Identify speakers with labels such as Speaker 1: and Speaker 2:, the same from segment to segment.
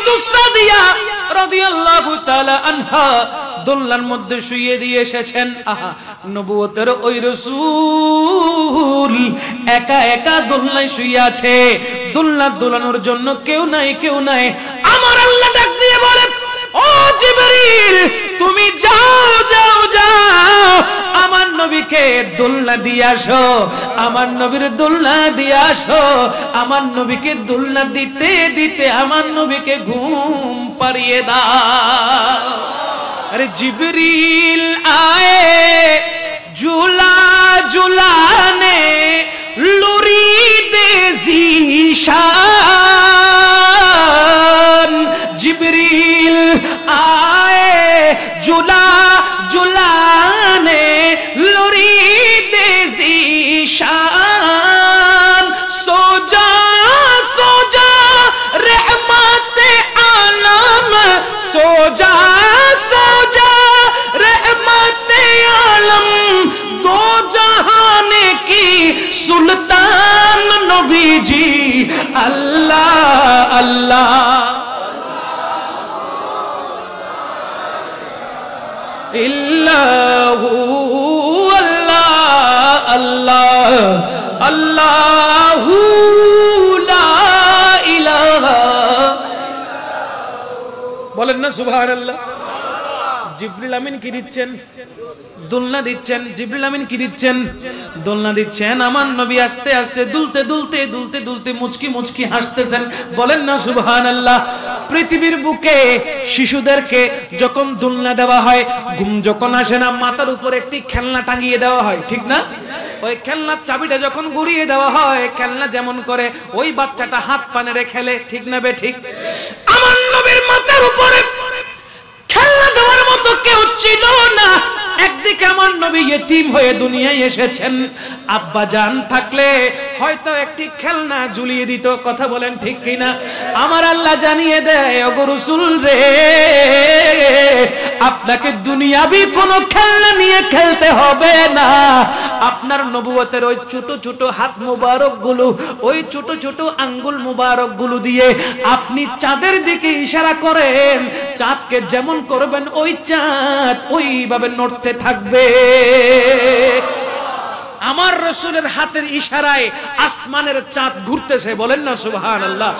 Speaker 1: হালিমাতুস সাদিয়া রাদিয়াল্লাহু তাআলা আনহা দোলনার মধ্যে শুইয়ে দিয়ে এসেছেন। আহা, নবুয়তের ওই রাসূল একা একা দোলনায় শুয়ে আছে, দোলনা দোলানোর জন্য কেউ নাই, কেউ নাই। আমার আল্লাহ ডাক দিয়ে বলে, ও জিবরিল, তুমি যাও যাও যাও, আমার নবীকে দোলনা দিয়ে আসো, আমার নবীর দোলনা দিয়ে আসো। আমার নবীকে দোলনা দিতে দিতে আমার নবীকে ঘুম পাড়িয়ে দাও। अरे जिब्रील आए झूला झूलाने लुरी दे ज़ीशान। जिब्रील आए झूला झूलाने लुरी दे ज़ीशान। सो जा सो जा रहमत आलम, सो जा सुल्तान नबी जी। अल्लाह अल्लाह इल्लाहु अल्लाह अल्लाह अल्लाहु ला इलाहा। बोलें ना सुभान अल्लाह। जिब्रील आमीन की दिচ্ছেন? দোলনা দিচ্ছেন। জিবরিল আমিন কি দিচ্ছেন? দোলনা দিচ্ছেন। আমার নবী আস্তে আস্তে দুলতে দুলতে দুলতে দুলতে মুচকি মুচকি হাসতেছেন। বলেন না সুবহানাল্লাহ। পৃথিবীর বুকে শিশুদেরকে যখন দোলনা দেওয়া হয়, ঘুম যখন আসে না, মাথার উপর একটি খেলনা টাঙিয়ে দেওয়া হয়, ঠিক না? ওই খেলনার চাবিটা যখন ঘুরিয়ে দেওয়া হয়, খেলনা যেমন করে ওই বাচ্চাটা হাত পা নেড়ে খেলে, ঠিক না বে ঠিক? আমার নবীর মাথার উপরে খেলনা দেওয়ার মতো কেউ ছিল না। একদিকে আমার নবী ইতিম হয়ে দুনিয়ায় এসেছেন, আব্বা জান থাকলে হয়তো একটি খেলনা ঝুলিয়ে দিত। কথা বলেন ঠিক কিনা? আমার আল্লাহ জানিয়ে দেয়, ওগো রাসূল রে, আপনাকে দুনিয়াবি কোনো খেলনা নিয়ে খেলতে হবে না। আপনার নবুয়তের ওই ছোট ছোট হাত মুবারক গুলো, ওই ছোট ছোট আঙ্গুল মুবারক গুলো দিয়ে আপনি চাঁদের দিকে ইশারা করেন, চাঁদকে যেমন করবেন ওই চাঁদ ওইভাবে নড়তে থাকবে। আমার রাসূলের হাতের ইশারায় আসমানের চাঁদ ঘুরতেছে। বলেন না সুবহানাল্লাহ।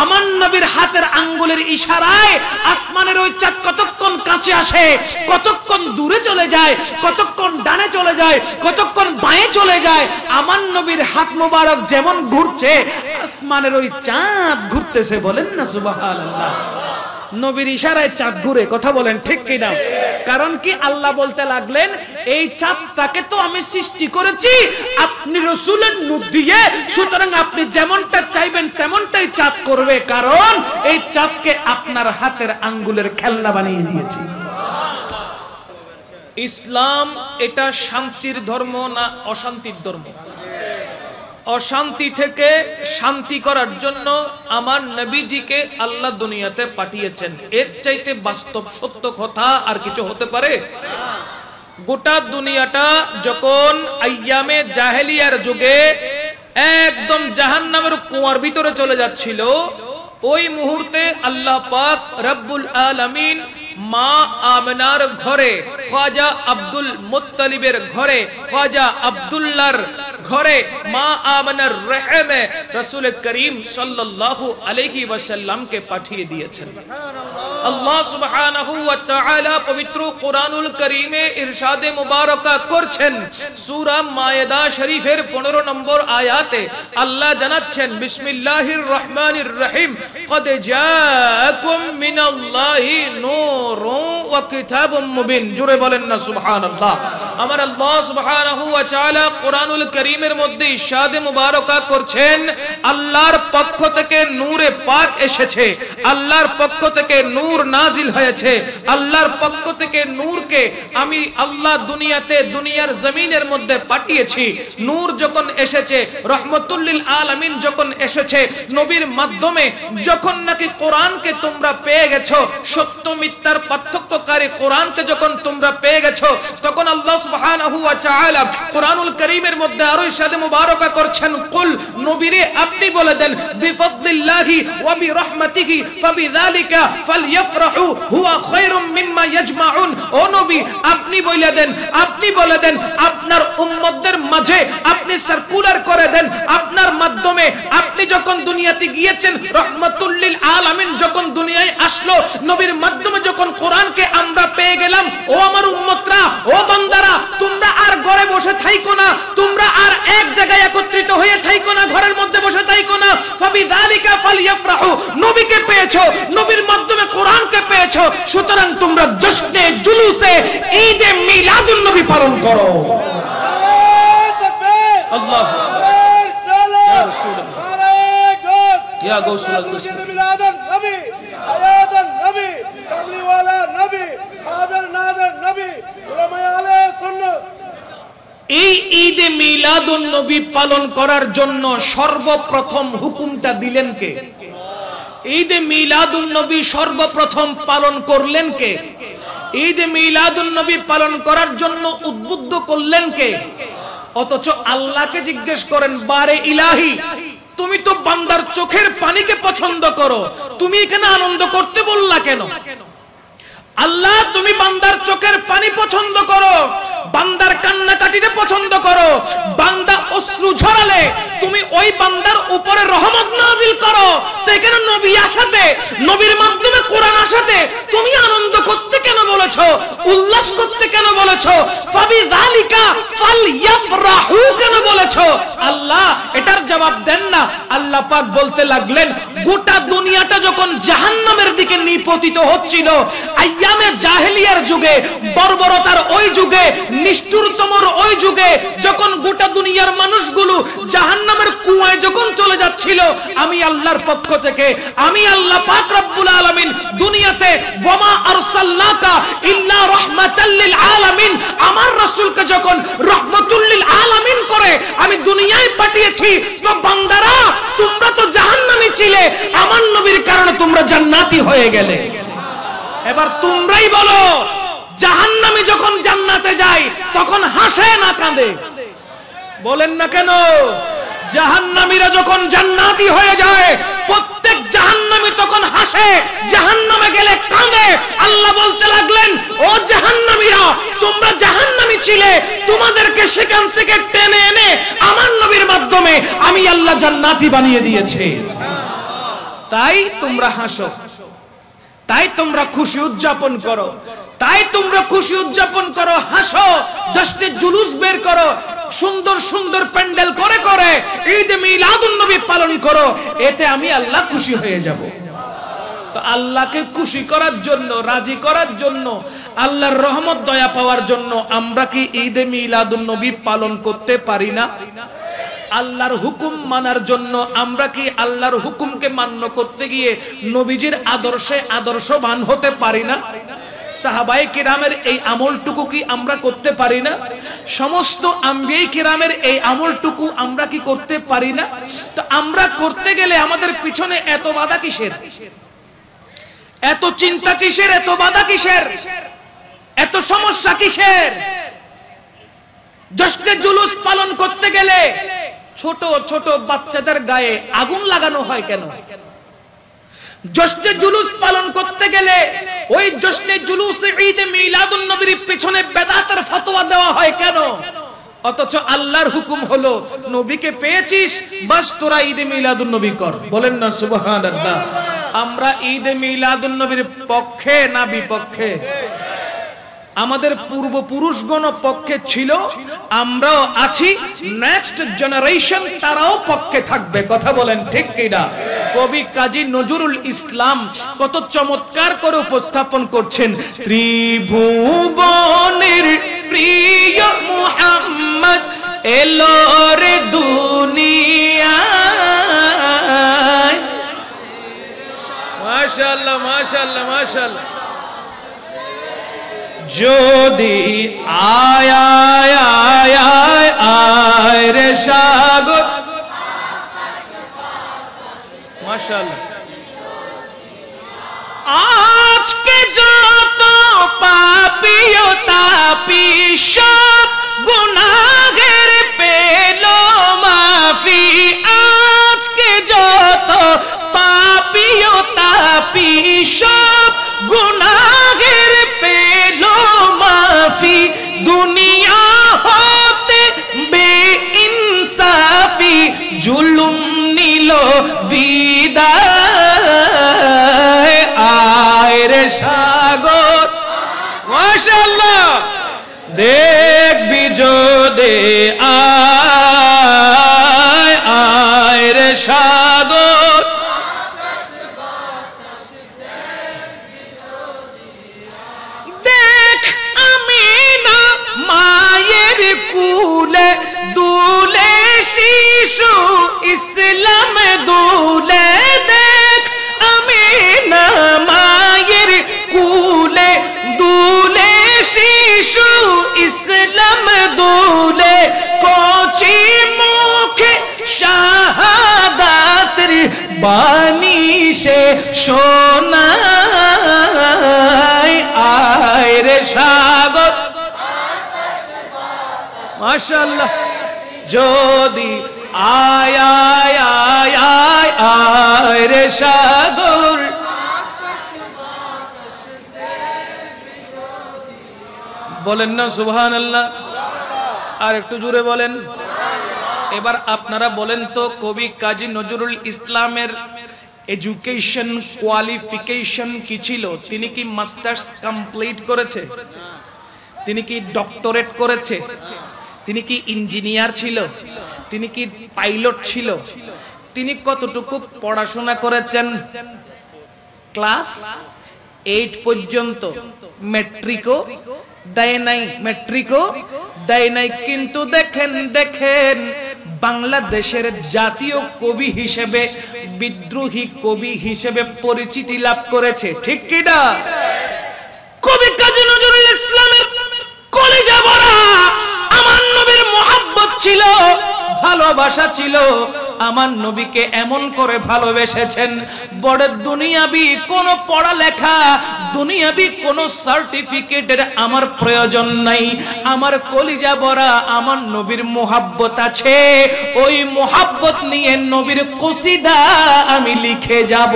Speaker 1: আমার নবীর হাতের আঙ্গুলের ইশারায় আসমানের ওই চাঁদ কতক্ষণ কাছে আসে, কতক্ষণ দূরে চলে যায়, কতক্ষণ ডানে চলে যায়, কতক্ষণ বাঁয়ে চলে যায়। আমার নবীর হাত মোবারক যেমন ঘুরছে, আসমানের ওই চাঁদ ঘুরতেছে। বলেন না সুবহানাল্লাহ। নবীর ইশারায় চাঁদ ঘুরে। কথা বলেন ঠিক কি না? কারণ কি? আল্লাহ বলতে লাগলেন, এই চাঁদটাকে তো আমি সৃষ্টি করেছি আপনি রাসূলের নূর দিয়ে, সুতরাং আপনি যেমনটা চাইবেন তেমনটাই চাঁদ করবে, কারণ এই চাঁদকে আপনার হাতের আঙ্গুলের খেলনা বানিয়ে দিয়েছি। ইসলাম এটা শান্তির ধর্ম না অশান্তির ধর্ম? অশান্তি থেকে শান্তি করার জন্য আমার নবীজিকে আল্লাহ দুনিয়াতে পাঠিয়েছেন। এর চাইতে বাস্তব সত্য কথা আর কিছু হতে পারে? গোটা দুনিয়াটা যখন আইয়ামে জাহেলিয়ার যুগে একদম জাহান্নামের কুয়ার ভিতরে চলে যাচ্ছিল, ওই মুহূর্তে আল্লাহ পাক রব্বুল আলামিন মা আমিনার ঘরে, খ্বাজা আব্দুল মুত্তালিবের ঘরে, খ্বাজা আব্দুল্লাহর ঘরে, মা আমিনার রহমে রাসূল করিম সাল্লাল্লাহু আলাইহি ওয়াসাল্লামকে পাঠিয়ে দিয়েছেন। আল্লাহ সুবহানাহু ওয়া তাআলা পবিত্র কোরআনুল কারীমে ইরশাদে মুবারাকা করছেন, সূরা মায়েদা শরীফের 15 নম্বর আয়াতে আল্লাহ জানাচ্ছেন, বিসমিল্লাহির রহমানির রহিম, قد جاءكم من الله نور وكتاب مبين। জোরে বলেন না সুবহানাল্লাহ। আমার আল্লাহ সুবহানাহু ওয়া তাআলা কোরআনুল কারীমের মধ্যে ইরশাদে মুবারাকা করছেন, আল্লাহর পক্ষ থেকে নূরে পাক এসেছে, আল্লাহর পক্ষ থেকে নূর নাজিল হয়েছে, আল্লাহর পক্ষ থেকে নূরকে আমি আল্লাহ দুনিয়াতে, দুনিয়ার জমিনের মধ্যে পাঠিয়েছি। নূর যখন এসেছে, রহমতুল লিল আলামিন যখন এসেছে, নবীর মাধ্যমে যখন নাকি কোরআনকে তোমরা পেয়ে গেছো, সত্য মিথ্যার পার্থক্যকারী কোরআনকে যখন তোমরা পেয়ে গেছো, তখন আল্লাহ সুবহানাহু ওয়া তাআলা কোরআনুল কারীমের মধ্যে আল্লাহর ইরশাদে মুবারাকা করছেন, কুল নবীরে আপনি বলে দেন, বিফাদলিল্লাহি ওয়া বিরহমাতিহি ফাবিযালিকা ফালইফরাহু হুয়া খায়রুম মিম্মা ইয়াজমাউন। ও নবী আপনি বলে দেন, আপনি বলে দেন আপনার উম্মতদের মাঝে আপনি সার্কুলার করে দেন, আপনার মাধ্যমে আপনি যখন দুনিয়াতে গিয়েছেন, রহমাতুল লিল আলামিন যখন দুনিয়ায় আসলো, নবীর মাধ্যমে যখন কোরআনকে আমরা পেয়ে গেলাম, ও আমার উম্মতরা, ও বান্দারা, তোমরা আর ঘরে বসে থাইকো না, তোমরা আর এক জায়গায় একত্রিত হয়ে থাইকো না, ঘরের মধ্যে বসে থাইকো না। ফাবিযালিকা ফালইফরাহু, নবীকে পেয়েছো, নবীর মাধ্যমে কোরআনকে পেয়েছো, সুতরাং তোমরা জশ্নে জুলুসে ঈদে মিলাদুন নবী পালন করো। আল্লাহু ইয়া গৌসুল মিলাদুন নবী, হায়াতুন নবী, কামলিওয়ালা নবী, হাজার নাজার নবী, উলামায়ে আহলে সুন্নাত। এই ঈদে মিলাদুন নবী পালন করার জন্য সর্বপ্রথম হুকুমটা দিলেন কে? ঈদে মিলাদুন নবী সর্বপ্রথম পালন করলেন কে? ঈদে মিলাদুন নবী পালন করার জন্য উদ্বুদ্ধ করলেন কে? অথচ আল্লাহকে জিজ্ঞেস করেন, বারে ইলাহি, তুমি তো বান্দার চোখের পানিকে পছন্দ করো, তুমি এখানে আনন্দ করতে বললা কেন? আল্লাহ তুমি বান্দার চোখের পানি পছন্দ করো, বান্দার কান্নাকাটিতে পছন্দ করো, বান্দা অশ্রু ঝরালে তুমি ওই বান্দার উপরে রহমত নাজিল করো। তো এখানে নবী আসাতে, নবীর মাধ্যমে কোরআন আসাতে তুমি আনন্দ করতে কেন বলেছো, উল্লাস করতে কেন বলেছো, ফাবিযালিকা ফালইফরাহু কেন বলেছো? আল্লাহ এটার জবাব দেন না। আল্লাহ পাক বলতে লাগলেন, গোটা দুনিয়াটা যখন জাহান্নামের দিকে নিপতিত হচ্ছিল, আইয়ামে জাহেলিয়ার যুগে, বর্বরতার ওই যুগে, নিষ্ঠুরতমর ওই যুগে, যখন গোটা দুনিয়ার মানুষগুলো জাহান্নামের কুয়ায় যখন চলে যাচ্ছিল, আমি আল্লাহর পক্ষ থেকে, আমি আল্লাহ পাক রব্বুল আলামিন দুনিয়াতে ওয়ামা আরসালনাকা ইল্লা রাহমাতাল লিল আলামিন, আমার রাসূলকে যখন রাহমাতুল লিল আলামিন করে আমি দুনিয়ায় পাঠিয়েছি। তো বান্দারা তোমরা তো জাহান্নামী ছিলে, আমার নবীর কারণে তোমরা জান্নাতি হয়ে গেলে। এবার তোমরাই বলো, জাহান্নামী যখন জান্নাতে যায় তখন হাসে না কাঁদে? বলেন না কেন? জাহান্নামীরা যখন জান্নাতি হয়ে যায়, প্রত্যেক জাহান্নামী তখন হাসে, জাহান্নামে গেলে কাঁদে। আল্লাহ বলতে লাগলেন, ও জাহান্নামীরা, তোমরা জাহান্নামী ছিলে, তোমাদেরকে সেখান থেকে টেনে এনে আমার নবীর মাধ্যমে আমি আল্লাহ জান্নাতি বানিয়ে দিয়েছি। তাই তোমরা হাসো, তাই তোমরা খুশি উদযাপন করো, তাই তোমরা খুশি উদযাপন করো, হাসো, জশ্নে জুলুস বের করো, সুন্দর সুন্দর প্যান্ডেল করে করে ঈদে মিলাদুন নবী পালন করো, এতে আমি আল্লাহ খুশি হয়ে যাব। তো আল্লাহকে খুশি করার জন্য, রাজি করার জন্য, আল্লাহর রহমত দয়া পাওয়ার জন্য আমরা কি ঈদে মিলাদুন নবী পালন করতে পারি না? আল্লাহর হুকুম মানার জন্য আমরা কি আল্লাহর হুকুমকে মান্য করতে গিয়ে নবীজির আদর্শে আদর্শবান হতে পারি না? সাহাবায়ে কিরামের এই আমলটুকু কি আমরা করতে পারি না? সমস্ত আম্বিয়ায়ে কিরামের এই আমলটুকু আমরা কি করতে পারি না? তো আমরা করতে গেলে আমাদের পিছনে এত বাধা কিসের? এত চিন্তা কিসের? এত বাধা কিসের? এত সমস্যা কিসের? জশ্নে জুলুস পালন করতে গেলে ছোট ছোট বাচ্চাদের গায়ে আগুন লাগানো হয় কেন? জশ্নে জুলুস পালন করতে গেলে ওই জশ্নে জুলুসে ঈদে মিলাদুন নবীর পিছনে বেদাতের ফতোয়া দেওয়া হয় কেন? অথচ আল্লাহর হুকুম হলো, নবীকে পেয়েছিস, বাস তোরা ঈদে মিলাদুন নবী কর। বলেন না সুবহানাল্লাহ। আমরা ঈদে মিলাদুন নবীর পক্ষে না বিপক্ষে? আমাদের পূর্বপুরুষগণ পক্ষে ছিল, আমরাও আছি, নেক্সট জেনারেশন তারাও পক্ষে থাকবে। কথা বলেন ঠিক কিনা? কবি কাজী নজরুল ইসলাম কত চমৎকার করে উপস্থাপন করছেন, ত্রিভুবনের প্রিয় মুহাম্মদ এলো রে দুনিয়ায়। মাশাআল্লাহ মাশাআল্লাহ মাশাআল্লাহ। যদি আয় আয় আয় আয় আয় রে সাগর। মাশাআল্লাহ। আজকে যত পাপী ও তাপী সব গুনাহের পেলো আয় আয় রে সাগর, দেখ আমিনা মায়ের কুলে দুলে শিশু ইসলাম দুলে, দেখ আমিনা মায়ের কুলে দুলে শিশু ইসলাম দুলে, কচি মুখে শাহাদাতের বাণী সে শোনায়, আয় রে সাগর। মাশাআল্লাহ, যদি আয় আয় আয় আয় আয় রে সাগর, বলেন না সুবহানাল্লাহ, আর একটু জোরে বলেন। এবার আপনারা বলেন তো, কবি কাজী নজরুল ইসলামের এডুকেশন কোয়ালিফিকেশন কি ছিল? তিনি কি মাস্টার্স কমপ্লিট করেছে? তিনি কি ডক্টরেট করেছে? তিনি কি ইঞ্জিনিয়ার ছিল? তিনি কি পাইলট ছিল? তিনি কতটুকু পড়াশোনা করেছেন? ক্লাস 8 পর্যন্ত, ম্যাট্রিকও দেয় নাই, ম্যাট্রিকও দেয় নাই। কিন্তু দেখেন দেখেন, বাংলাদেশের জাতীয় কবি হিসেবে, বিদ্রোহী কবি হিসেবে পরিচিতি লাভ করেছে, ঠিক কি না? কবি কাজী নজরুল ইসলামের কলিজা ভরা আমার নবীর মুহাব্বত ছিল, ভালোবাসা ছিল। আমার নবীকে এমন করে ভালোবেসেছেন, বড় দুনিয়াবি কোন পড়ালেখা, দুনিয়াবি কোন সার্টিফিকেটের আমার প্রয়োজন নাই। আমার কলিজা ভরা আমার নবীর মুহাব্বত আছে, ওই মুহাব্বত নিয়ে নবীর কসিদা আমি লিখে যাব।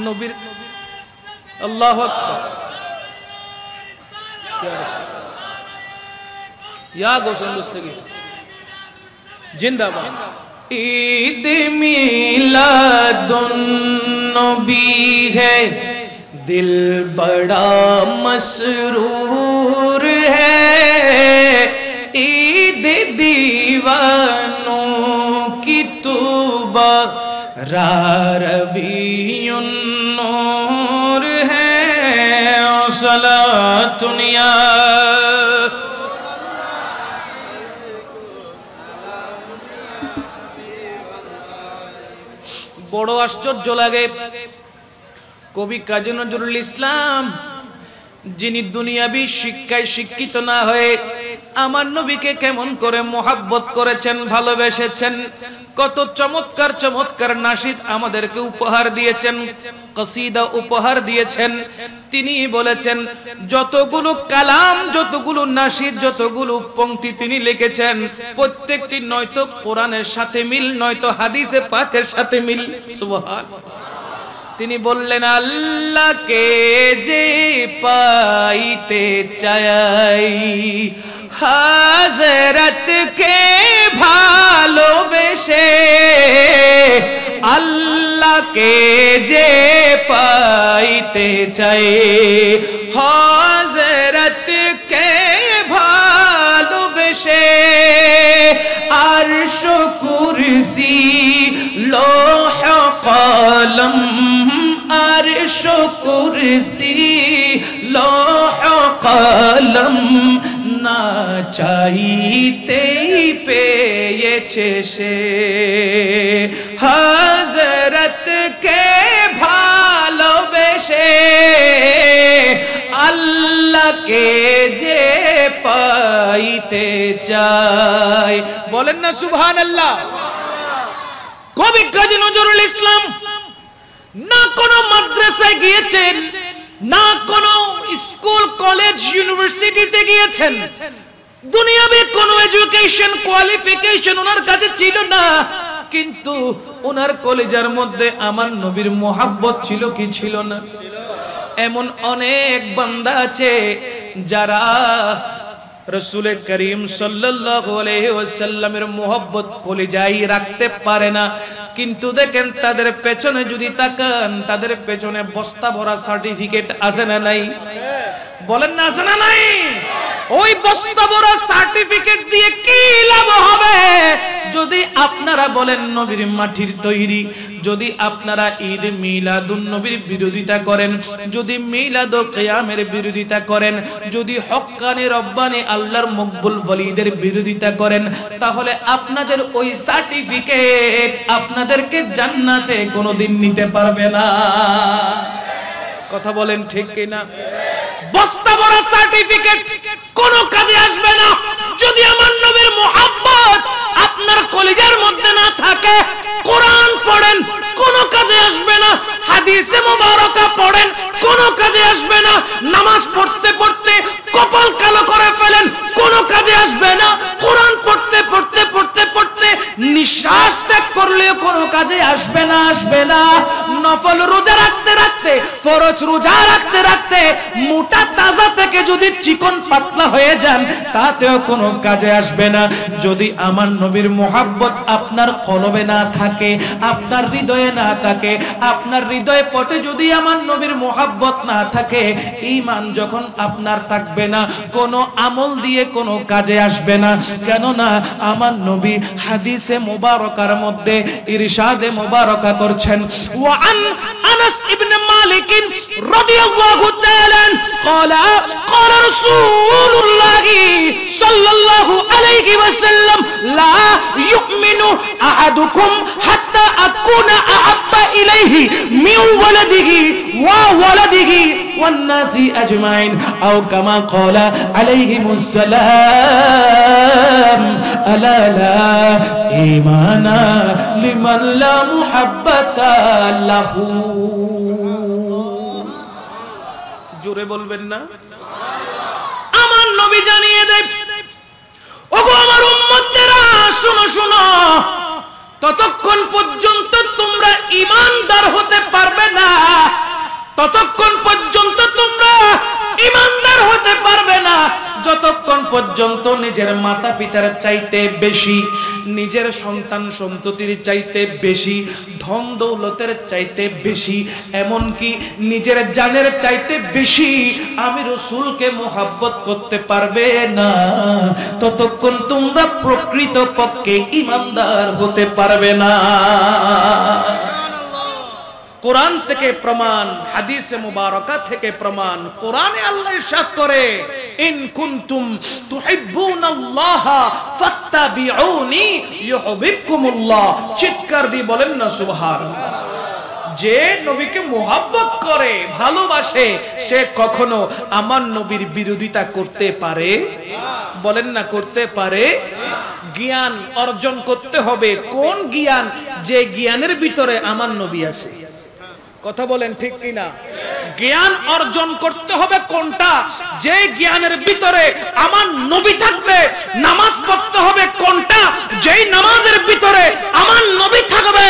Speaker 1: নবীর আল্লাহু আকবার, ইয়া গোসল মুস্তাকি जिंदाबाद। ईद मिलादुन नबी है, दिल बड़ा मसरूर है, ईद दीवानों की तूबा रबीउन नूर है, सलातुन या বড় আশ্চর্য লাগে। কবি কাজী নজরুল ইসলাম, যিনি দুনিয়াবি শিক্ষায় শিক্ষিত না হয়ে আমার নবীকে কেমন করে মোহাব্বত করেছেন, ভালোবেসেছেন, কত চমৎকার চমৎকার নাশিদ আমাদেরকে উপহার দিয়েছেন, কসিদা উপহার দিয়েছেন। তিনি বলেছেন, যতগুলো কালাম, যতগুলো নাশিদ, যতগুলো পংক্তি তিনি লিখেছেন, প্রত্যেকটি নয়তো কোরআনের সাথে মিল, নয়তো হাদিসে পাকের সাথে মিল। সুবহানাল্লাহ। তিনি বললেন, আল্লাহকে যে পাইতে চাই, হাজরতকে ভালোবেসে, আল্লাহকে যে পাইতে চাই, হাজরতকে ভালোবেসে, আরশ কুরসি লৌহ কলম, আরশ কুরসি লৌহ কলম না চাইতেই পেয়েছে সে, হযরতকে ভালোবেসে, আল্লাহকে যে পাইতে চাই। বলেন না সুবহানাল্লাহ। কবি কাজী নজরুল ইসলাম না কোন মাদ্রাসায় গিয়েছেন, না কোন স্কুল কলেজ ইউনিভার্সিটিতে গিয়েছেন, দুনিয়াবি কোন এডুকেশন কোয়ালিফিকেশন ওনার কাছে ছিল না, কিন্তু ওনার কলিজার মধ্যে আমার নবীর মোহাব্বত ছিল কি ছিল না? এমন অনেক বান্দা আছে যারা রাসূল করিম সাল্লাল্লাহু আলাইহি ওয়াসাল্লামের মোহাব্বত কলিজায় রাখতে পারে না, কিন্তু দেখেন তাদের পেছনে যদি তাকান, তাদের পেছনে বস্তা ভরা সার্টিফিকেট আছে না নাই? বলেন না আছে না নাই? ওই বস্তা ভরা সার্টিফিকেট দিয়ে কি লাভ হবে যদি আপনারা বলেন নবীর মাটির তৈরি, যদি আপনারা ঈদ মিলাদুন নবীর বিরোধিতা করেন, যদি মিলাদ ও কিয়ামের বিরোধিতা করেন, যদি হক্কানি রব্বানি আল্লাহর মকবুল ওয়ালিদের বিরোধিতা করেন, তাহলে আপনাদের ওই সার্টিফিকেট আপনাদেরকে জান্নাতে কোনোদিন নিতে পারবে না। কথা বলেন ঠিক কিনা? বস্তা ভরা সার্টিফিকেট কোনো কাজে আসবে না যদি আমার নবীর মুহাব্বত আপনার কলিজার মধ্যে না থাকে। কোরআন পড়েন কোনো কাজে আসবে না, হাদিসে মুবারাকা পড়েন কোনো কাজে আসবে না, নামাজ পড়তে পড়তে কপাল কালো করে ফেলেন কোনো কাজে আসবে না, কোরআন পড়তে পড়তে পড়তে পড়তে নিঃশ্বাস ত্যাগ করলেও কোনো কাজে আসবে না, আসবে না। নফল রোজা রাখতে রাখতে, ফরজ রোজা রাখতে রাখতে মোটা তাজা থেকে যদি চিকন পাতলা হয়ে যান তাতেও কোনো কাজে আসবে না যদি আমার নবীর মুহাব্বত আপনার কলবে না থাকে, আপনার হৃদয়ে না থাকে। আপনার হৃদয়ে পটে যদি আমার নবীর মুহাব্বত না থাকে, ঈমান যখন আপনার থাকবে না, কোনো আমল দিয়ে কোনো কাজে আসবে না। কেননা আমার নবী হাদিসে মুবারকার মধ্যে ইরশাদে মুবারকা করছেন, ওয়া আন আনাস ইবনে মালিক রাদিয়াল্লাহু তাআলা قال قال رسول الله صلى الله عليه وسلم لا يؤمن احدكم حتى اكون احب اليه من ولده وولده والناس اجمعين او كما قال عليه السلام الا لا ايمان لمن لا محبه له। জোরে বলবেন না? আমার নবী জানিয়ে দেয়, ওগো আমার উম্মতেরা শুনো শুনো, ততক্ষণ পর্যন্ত তোমরা ঈমানদার হতে পারবে না, ততক্ষণ পর্যন্ত তোমরা ঈমানদার হতে পারবে না যতক্ষণ পর্যন্ত নিজের মাতা পিতার চাইতে বেশি, নিজের সন্তান সন্ততির চাইতে বেশি, ধন দৌলতের চাইতে বেশি, এমনকি নিজের জানের চাইতে বেশি আমি রাসূলকে মুহাব্বত করতে পারবে না, ততক্ষণ তোমরা প্রকৃত পক্ষে ঈমানদার হতে পারবে না। কোরআন থেকে প্রমাণ, হাদিসে মুবারাকা থেকে প্রমাণ। কোরআনে আল্লাহ ইরশাদ করে, ইন কুনতুম তুহিব্বুনাল্লাহ ফাত্তাবিউনি ইউহিব্বুকুমুল্লাহ। চিৎকার দিয়ে বলেন না সুবহানাল্লাহ। যে নবীকে মুহাব্বত করে, ভালোবাসে, সে কখনো আমার নবীর বিরোধিতা করতে পারে? বলেন না করতে পারে? জ্ঞান অর্জন করতে হবে। কোন জ্ঞান? যে জ্ঞানের ভিতরে আমার নবী আছে। কথা বলেন ঠিক কিনা? জ্ঞান অর্জন করতে হবে কোনটা? যে জ্ঞানের ভিতরে আমার নবী থাকবে। নামাজ পড়তে হবে কোনটা? যেই নামাজের ভিতরে আমার নবী থাকবে।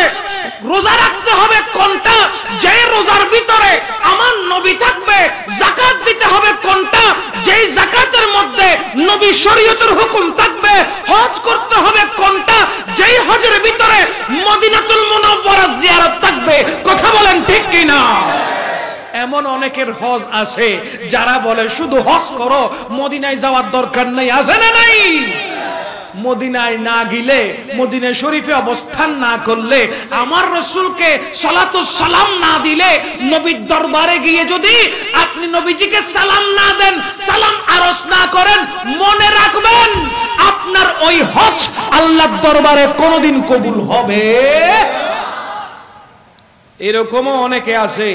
Speaker 1: রোজা রাখতে হবে কোনটা? যে রোজার ভিতরে আমার নবী থাকবে। যাকাত দিতে হবে কোনটা? যেই যাকাতের মধ্যে নবী শরীয়তের হুকুম থাকবে। হজ করতে হবে কোনটা? যেই হজের ভিতরে মদিনাতুল মুনাওয়ারা জিয়ারত থাকবে। কথা বলেন ঠিক কিনা? এমন অনেকের হজ আছে যারা বলে শুধু হজ করো, মদিনায় যাওয়ার দরকার নেই। আছে না নাই? মদিনায় না গেলে, মদিনা শরীফে অবস্থান না করলে, আমার রাসূলকে সালাতু সালাম না দিলে, নবীর দরবারে গিয়ে যদি আপনি নবীজিকে সালাম না দেন, সালাম আরজ না করেন, মনে রাখবেন আপনার ওই হজ আল্লাহর দরবারে কোনোদিন কবুল হবে। এরকমও অনেকে আছে,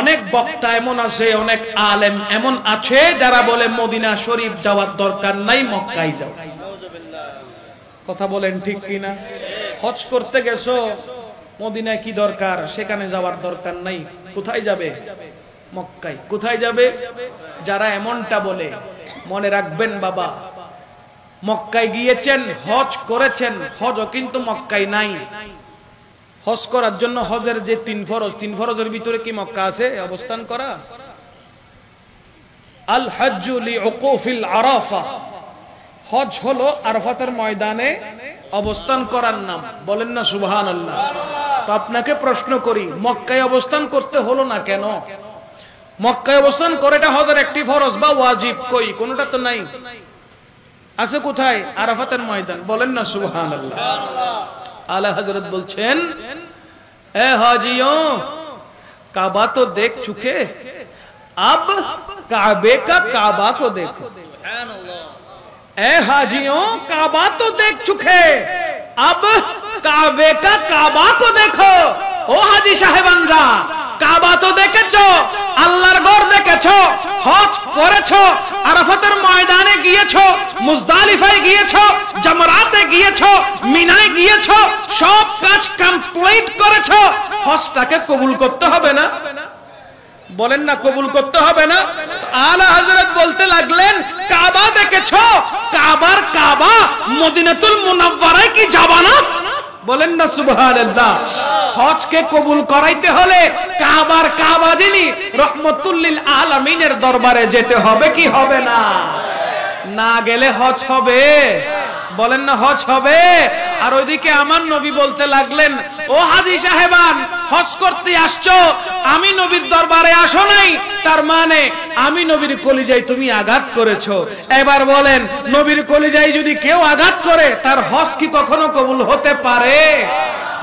Speaker 1: অনেক বক্তা এমন আছে, অনেক আলেম এমন আছে যারা বলে মদিনা শরীফ যাওয়ার দরকার নাই, মক্কায় যাও। কথা বলেন ঠিক কিনা? হজ করতে গেছো, মদিনায় কি দরকার? সেখানে যাওয়ার দরকার নাই। কোথায় যাবে? মক্কায়। কোথায় যাবে? যারা এমনটা বলে, মনে রাখবেন বাবা, মক্কায় গিয়েছেন, হজ করেছেন, হজও কিন্তু মক্কায় নাই। হজ করার জন্য হজের যে তিন ফরজের ভিতরে কি মক্কা আছে অবস্থান করা? আল হজ্জু লিউকুফিল আরাফা, হজ হলো আরাফাতের ময়দানে অবস্থান করার নাম। বলেন না সুবহানাল্লাহ। তো আপনাকে প্রশ্ন করি, মক্কায় অবস্থান করতে হলো না কেন? মক্কায় অবস্থান করে এটা হজের একটি ফরজ বা ওয়াজিব, কই কোনটা তো নাই। আছে কোথায়? আরাফাতের ময়দান। বলেন না সুবহানাল্লাহ। আলা হযরত বলছেন, এ হাজিयों, काबा तो देख चुके, अब काबे का काबा को देखो। ए हाजियों, काबा तो देख चुके, अब काबे का काबा को देखो। ও হাজী সাহেবানরা, কাবা তো দেখেছো, আল্লাহর ঘর দেখেছো, হজ করেছো, আরাফাতের ময়দানে গিয়েছো, মুজদালিফায় গিয়েছো, জামরাতে গিয়েছো, মিনায় গিয়েছো, সব কাজ কমপ্লিট করেছো, হজটাকে কবুল করতে হবে না? বলেন না কবুল করতে হবে না? আলা হযরত বলতে লাগলেন, কাবা দেখেছো, কাবার কাবা মদিনাতুল মুনাওয়ারায় কি যাবা না? বলেন না সুবহানাল্লাহ। হজকে কবুল করাইতে হলে কাবার কাবা যিনি রহমতুল লিল আলামিনের দরবারে যেতে হবে কি হবে না? না গেলে হজ হবে? বলেন না হজ হবে? আর ওইদিকে আমার নবী বলতে লাগলেন, ও হাজী সাহেবান, হজ করতে আসছো, আমি নবীর দরবারে আসো নাই, তার মানে আমি নবীর কলিজায় তুমি আঘাত করেছো। এবার বলেন, নবীর কলিজায় যদি কেউ আঘাত করে, তার হজ কি কখনো কবুল হতে পারে?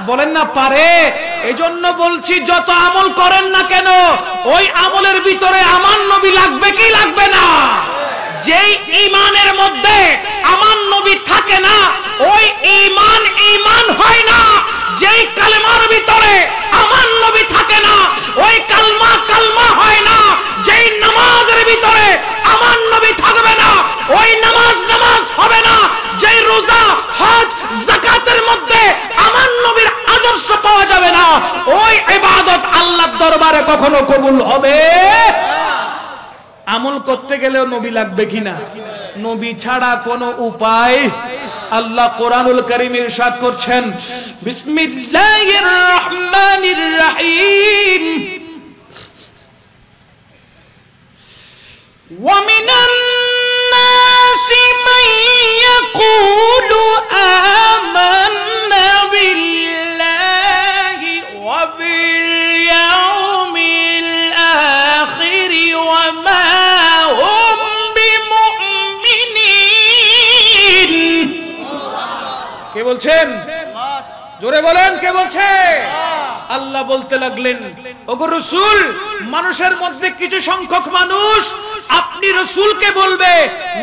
Speaker 1: বলেন না পারে? এজন্য বলছি, যত আমল করেন না কেন, ওই আমলের ভিতরে আমার নবী লাগবে কি লাগবে না? যেই ঈমানের মধ্যে আমার নবী থাকে না, ওই ঈমান ঈমান হয় না। যেই কালেমার ভিতরে আমার নবী থাকে না, ওই কালমা কালমা হয় না। যেই নামাজের ভিতরে আমার নবী থাকবে না, ওই নামাজ নামাজ হবে না। যেই রোজা হজ যাকাতের মধ্যে আমার নবীর আদর্শ পাওয়া যাবে না, ওই ইবাদত আল্লাহর দরবারে কখনো কবুল হবে? আমল করতে গেলেও নবী লাগবে কিনা? নবী ছাড়া কোনো উপায়? আল্লাহ কোরআনুল কারীমে ইরশাদ করছেন, বিসমিল্লাহির রহমানির রহিম, ওয়া মিনান নাসি মান ইয়াকুলু আমান্না বিল্লাহি ওয়া বিল ইয়াউমিল আখির ওয়া মা হুম বিমুমিনিন। কে বলছেন? জোরে বলেন, কে বলছে? আল্লাহ বলতে লাগলেন, ওগো রাসূল, মানুষের মধ্যে কিছু সংখ্যক মানুষ আপনি রাসূলকে বলবে,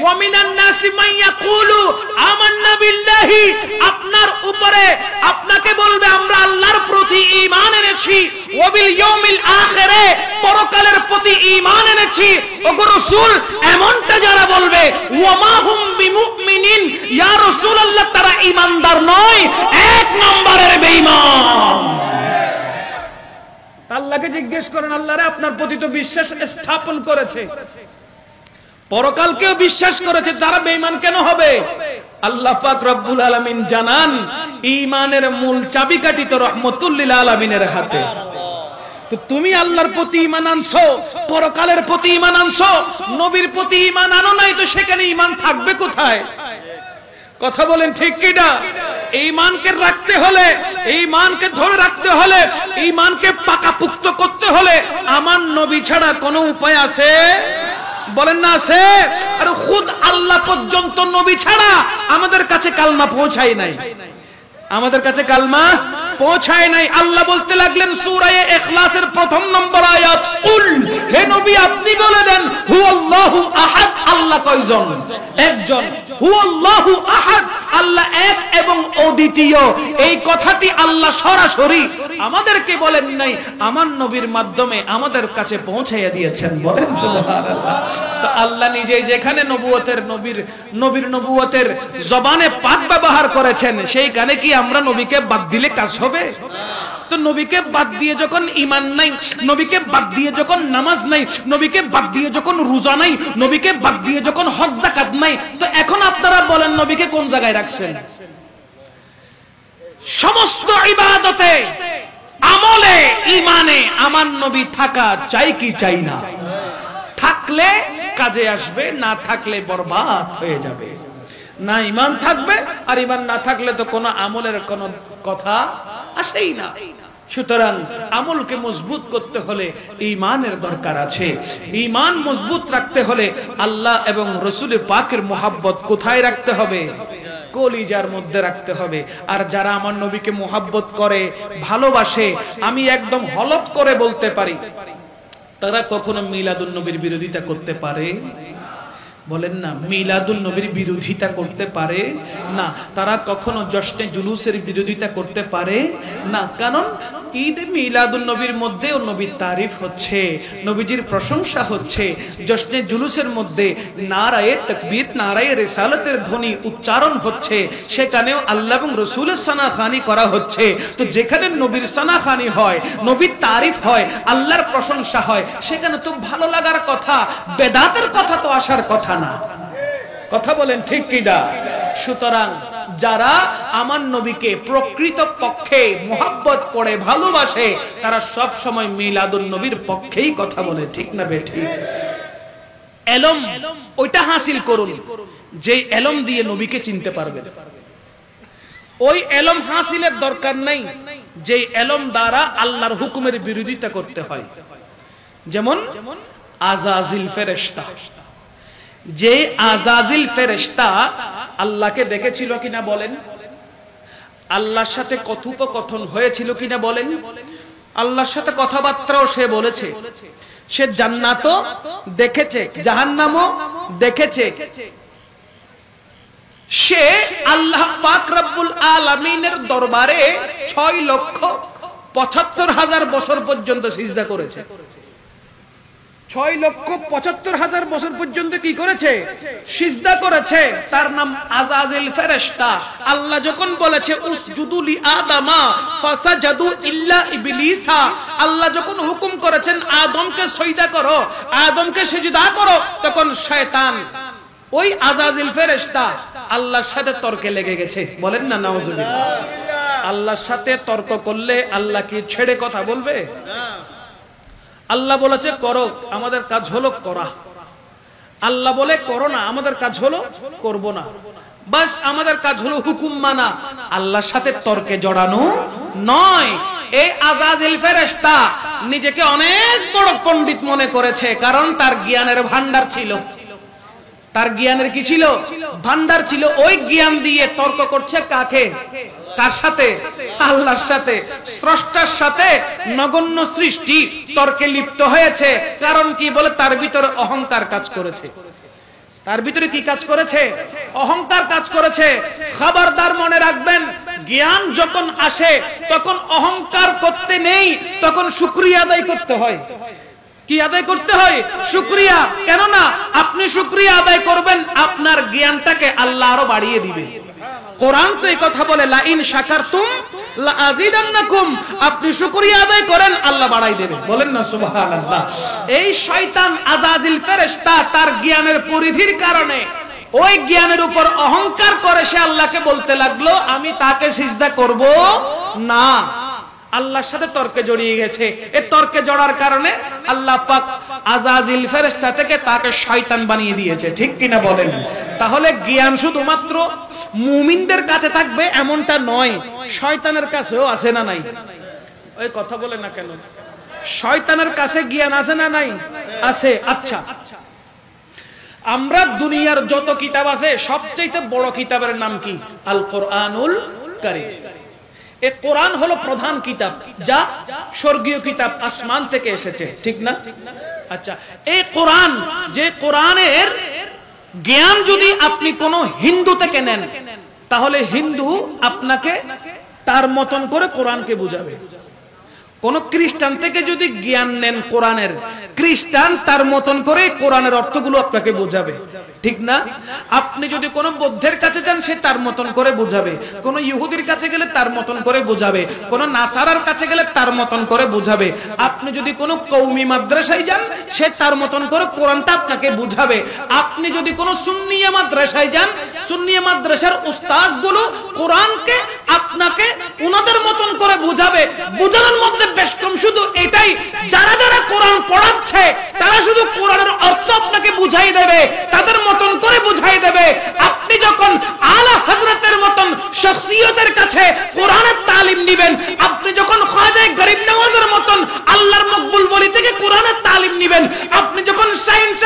Speaker 1: ওয়া মিনান নাসি মান ইয়াকুলু আমান্না বিল্লাহি, আপনার উপরে আপনাকে বলবে আমরা আল্লাহর প্রতি ঈমান এনেছি, ওয়া বিল ইয়াউমিল আখিরে, পরকালের প্রতি ঈমান এনেছি। ওগো রাসূল, এমনটা যারা বলবে, ওয়া মা হুম বিমুমিনিন, ইয়া রাসূলুল্লাহ, তারা ঈমানদার নয়, এক নম্বরের বেঈমান। আল্লাহকে জিজ্ঞেস করেন, আল্লাহ রে, আপনার প্রতি তো বিশ্বাস স্থাপন করেছে, পরকালকেও বিশ্বাস করেছে, তারা বেঈমান কেন হবে? আল্লাহ পাক রব্বুল আলামিন জানান, ঈমানের মূল চাবিকাঠি তো রহমতুল লিল আলামিনের হাতে। তো তুমি আল্লাহর প্রতি ঈমান আনছো, পরকালের প্রতি ঈমান আনছো, নবীর প্রতি ঈমান আনো নাই, তো সেখানে ঈমান থাকবে কোথায়? কথা বলেন ঠিক কিনা? ঈমানকে রাখতে হলে, ঈমানকে ধরে রাখতে হলে, ঈমানকে পাকাপোক্ত করতে হলে আমার নবী ছাড়া কোনো উপায় আছে? বলেন না আছে? আর খুদ আল্লাহ পর্যন্ত নবী ছাড়া আমাদের কাছে কালমা পৌঁছায় নাই, আমাদের কাছে কালমা পৌঁছায় নাই। আল্লাহ বলতে লাগলেন সূরা ইখলাসের প্রথম নম্বর আয়াত, কুল, হে নবী আপনি বলে দেন, হুয়াল্লাহু আহাদ, আল্লাহ কয়জন? একজন। হুয়াল্লাহু আহাদ, আল্লাহ এক এবং অদ্বিতীয়। এই কথাটি আল্লাহ সরাসরি আমাদেরকে বলেন নাই, আমার নবীর মাধ্যমে আমাদের কাছে পৌঁছাইয়া দিয়েছেন। বলেন সুবহানাল্লাহ। তো আল্লাহ নিজেই যেখানে নবীর নবুয়তের জবানে পাক ব্যবহার করেছেন, সেইখানে কি আমরা নবীকে বাদ দিলে কাজ হবে? তো নবীকে বাদ দিয়ে যখন ঈমান নাই, নবীকে বাদ দিয়ে যখন নামাজ নাই, নবীকে বাদ দিয়ে যখন রোজা নাই, নবীকে বাদ দিয়ে যখন হজ যাকাত নাই, তো এখন আপনারা বলেন নবীকে কোন জায়গায় রাখছেন? সমস্ত ইবাদতে, আমলে, ঈমানে আমার নবী থাকা চাই কি চাই না? থাকলে কাজে আসবে, না থাকলে বরবাদ হয়ে যাবে। না ঈমান থাকবে, আর ঈমান না থাকলে তো কোনো আমলের কোনো কথা আসেই না। সুতরাং আমলকে মজবুত করতে হলে ঈমানের দরকার আছে। ঈমান মজবুত রাখতে হলে আল্লাহ এবং রাসূল পাকের মোহাব্বত কোথায় রাখতে হবে? কলিজার মধ্যে রাখতে হবে। আর যারা আমার নবীকে মোহাব্বত করে, ভালোবাসে, আমি একদম হলফ করে বলতে পারি, তারা কখনো মিলাদুন নবীর বিরোধিতা করতে পারে? বলেন না, মিলাদুন নবীর বিরোধিতা করতে পারে না। তারা কখনো জশ্নে জুলুসের বিরোধিতা করতে পারে না। কারণ ঈদ মিলাদুন নবীর মধ্যেও নবীর তারিফ হচ্ছে, নবীজির প্রশংসা হচ্ছে। জশ্নে জুলুসের মধ্যে নারায়ে তাকবীর, নারায়ে রিসালাতের ধ্বনি উচ্চারণ হচ্ছে, সেখানেও আল্লাহ এবং রাসূলের সানাখানি করা হচ্ছে। তো যেখানে নবীর সানাখানি হয়, নবীর তারিফ হয়, আল্লাহর প্রশংসা হয়, সেখানে তো ভালো লাগার কথা, বেদাতের কথা তো আসার কথা না। কথা বলেন ঠিক কিনা? সুতরাং যারা আমার নবীকে প্রকৃত পক্ষে মোহাব্বত করে, ভালোবাসে, তারা সব সময় মিলাদুন নবীর পক্ষেই কথা বলে। ঠিক না বেঠিক? এলম ওইটা হাসিল করুন যে এলম দিয়ে নবীকে চিনতে পারবেন। ওই এলম হাসিলের দরকার নাই যে এলম দ্বারা আল্লাহর হুকুমের বিরোধিতা করতে হয়। যেমন আযাজিল ফেরেশতা, যে আযাজিল ফেরেশতা আল্লাহকে দেখেছিল কিনা বলেন? আল্লাহর সাথে কথোপকথন হয়েছিল কিনা বলেন? আল্লাহর সাথে কথাবার্তাও সে বলেছে। সে জান্নাতও দেখেছে, জাহান্নামও দেখেছে। সে আল্লাহ পাক রব্বুল আলামিনের দরবারে 6,75,000 বছর পর্যন্ত সিজদা করেছে। 6,75,000 বছর পর্যন্ত কি করেছে? সিজদা করেছে। তার নাম আযাজিল ফেরেশতা। আল্লাহ যখন বলেছে উসজুদু লি আদামা ফাসাজাদু ইল্লা ইবলিসা, আল্লাহ যখন হুকুম করেছেন আদমকে সিজদা করো, আদমকে সিজদা করো, তখন শয়তান ওই আযাজিল ফেরেশতা আল্লাহর সাথে তর্কে লেগে গেছে। বলেন না নাউজুবিল্লাহ। আল্লাহর সাথে তর্ক করলে আল্লাহ কি ছেড়ে কথা বলবে? আল্লাহ বলেছে করো, আমাদের কাজ হলো করা। আল্লাহ বলে করো না, আমাদের কাজ হলো করব না। বাস আমাদের কাজ হলো হুকুম মানা, আল্লাহর সাথে তর্কে জড়ানো নয়। এই আযাজিল ফেরেশতা নিজেকে অনেক বড় পণ্ডিত মনে করেছে, কারণ তার জ্ঞানের ভান্ডার ছিল। তার জ্ঞানের কি ছিল? ভান্ডার ছিল। ওই জ্ঞান দিয়ে তর্ক করছে কাকে? কার সাথে? আল্লাহর সাথে, স্রষ্টার সাথে। নগণ্য সৃষ্টি তর্কে লিপ্ত হয়েছে। কারণ কি? বলে তার ভিতরে অহংকার কাজ করেছে। তার ভিতরে কি কাজ করেছে? অহংকার কাজ করেছে। খবরদার মনে রাখবেন, জ্ঞান যখন আসে তখন অহংকার করতে নেই, তখন শুকরিয়া আদায় করতে হয়। কি আদায় করতে হয়? শুকরিয়া। কেননা আপনি শুকরিয়া আদায় করবেন, আপনার জ্ঞানটাকে আল্লাহ আরো বাড়িয়ে দিবে। কোরআন তো এই কথা বলে, লা ইন শাকারতুম লা আযীদান্নাকুম। আপনি শুকরিয়া আদায় করেন, আল্লাহ বাড়াই দেবে। বলেন না সুবহানাল্লাহ। এই শয়তান আযাজিল ফেরেশতা তার জ্ঞানের পরিধির কারণে, ওই জ্ঞানের উপর অহংকার করে সে আল্লাহকে বলতে লাগলো আমি তাকে সিজদা করব না। আল্লাহর সাথে তর্কে জড়িয়ে গেছে। এই তর্কে জড়ার কারণে আল্লাহ পাক আযাজিল ফেরেশতা থেকে তাকে শয়তান বানিয়ে দিয়েছে। ঠিক কিনা বলেন? তাহলে জ্ঞান শুধুমাত্র মুমিনদের কাছে থাকবে এমনটা নয়, শয়তানের কাছেও আছে না নাই? ওই কথা বলে না কেন? শয়তানের কাছে জ্ঞান আছে না নাই? আছে। আচ্ছা, আমরা দুনিয়ার যত কিতাব আছে সবচেয়ে বড় কিতাবের নাম কি? আল কোরআনুল কারীম। এই কোরআন হলো প্রধান কিতাব, যা স্বর্গীয় কিতাব, আসমান থেকে এসেছে। ঠিক না? আচ্ছা, এই কোরআন, যে কোরআনের জ্ঞান যদি আপনি কোন হিন্দু থেকে নেন, তাহলে হিন্দু আপনাকে তার মতন করে কোরআনকে বুঝাবে। কোন খ্রিস্টান থেকে যদি জ্ঞান নেন কোরআনের, খ্রিস্টান তার মতন করে কোরআনের অর্থগুলো আপনাকে বোঝাবে। ঠিক না? আপনি যদি কোন বৌদ্ধের কাছে যান, সে তার মতন করে বোঝাবে। কোন ইহুদির কাছে গেলে তার মতন করে বোঝাবে। কোন নাসারার কাছে গেলে তার মতন করে বোঝাবে। আপনি যদি কোন কওমি মাদ্রাসায় যান, সে তার মতন করে কোরআনটা আপনাকে বুঝাবে। আপনি যদি কোন সুন্নিয়া মাদ্রাসায় যান, সুন্নিয়া মাদ্রাসার উস্তাদগুলো কোরআনকে আপনাকে ওনাদের মতন করে বুঝাবে। বুঝানোর মধ্যে বেশ কম শুধু এটাই, যারা যারা কোরআন পড়াচ্ছে তারা শুধু কোরআনের অর্থ আপনাকে বুঝাই দেবে, তাদের মতন করে বুঝাই দেবে। আপনি যখন আলা হযরতের মতন শখসিয়তের কাছে কোরআনের তালিম নেবেন, আপনি যখন খাজা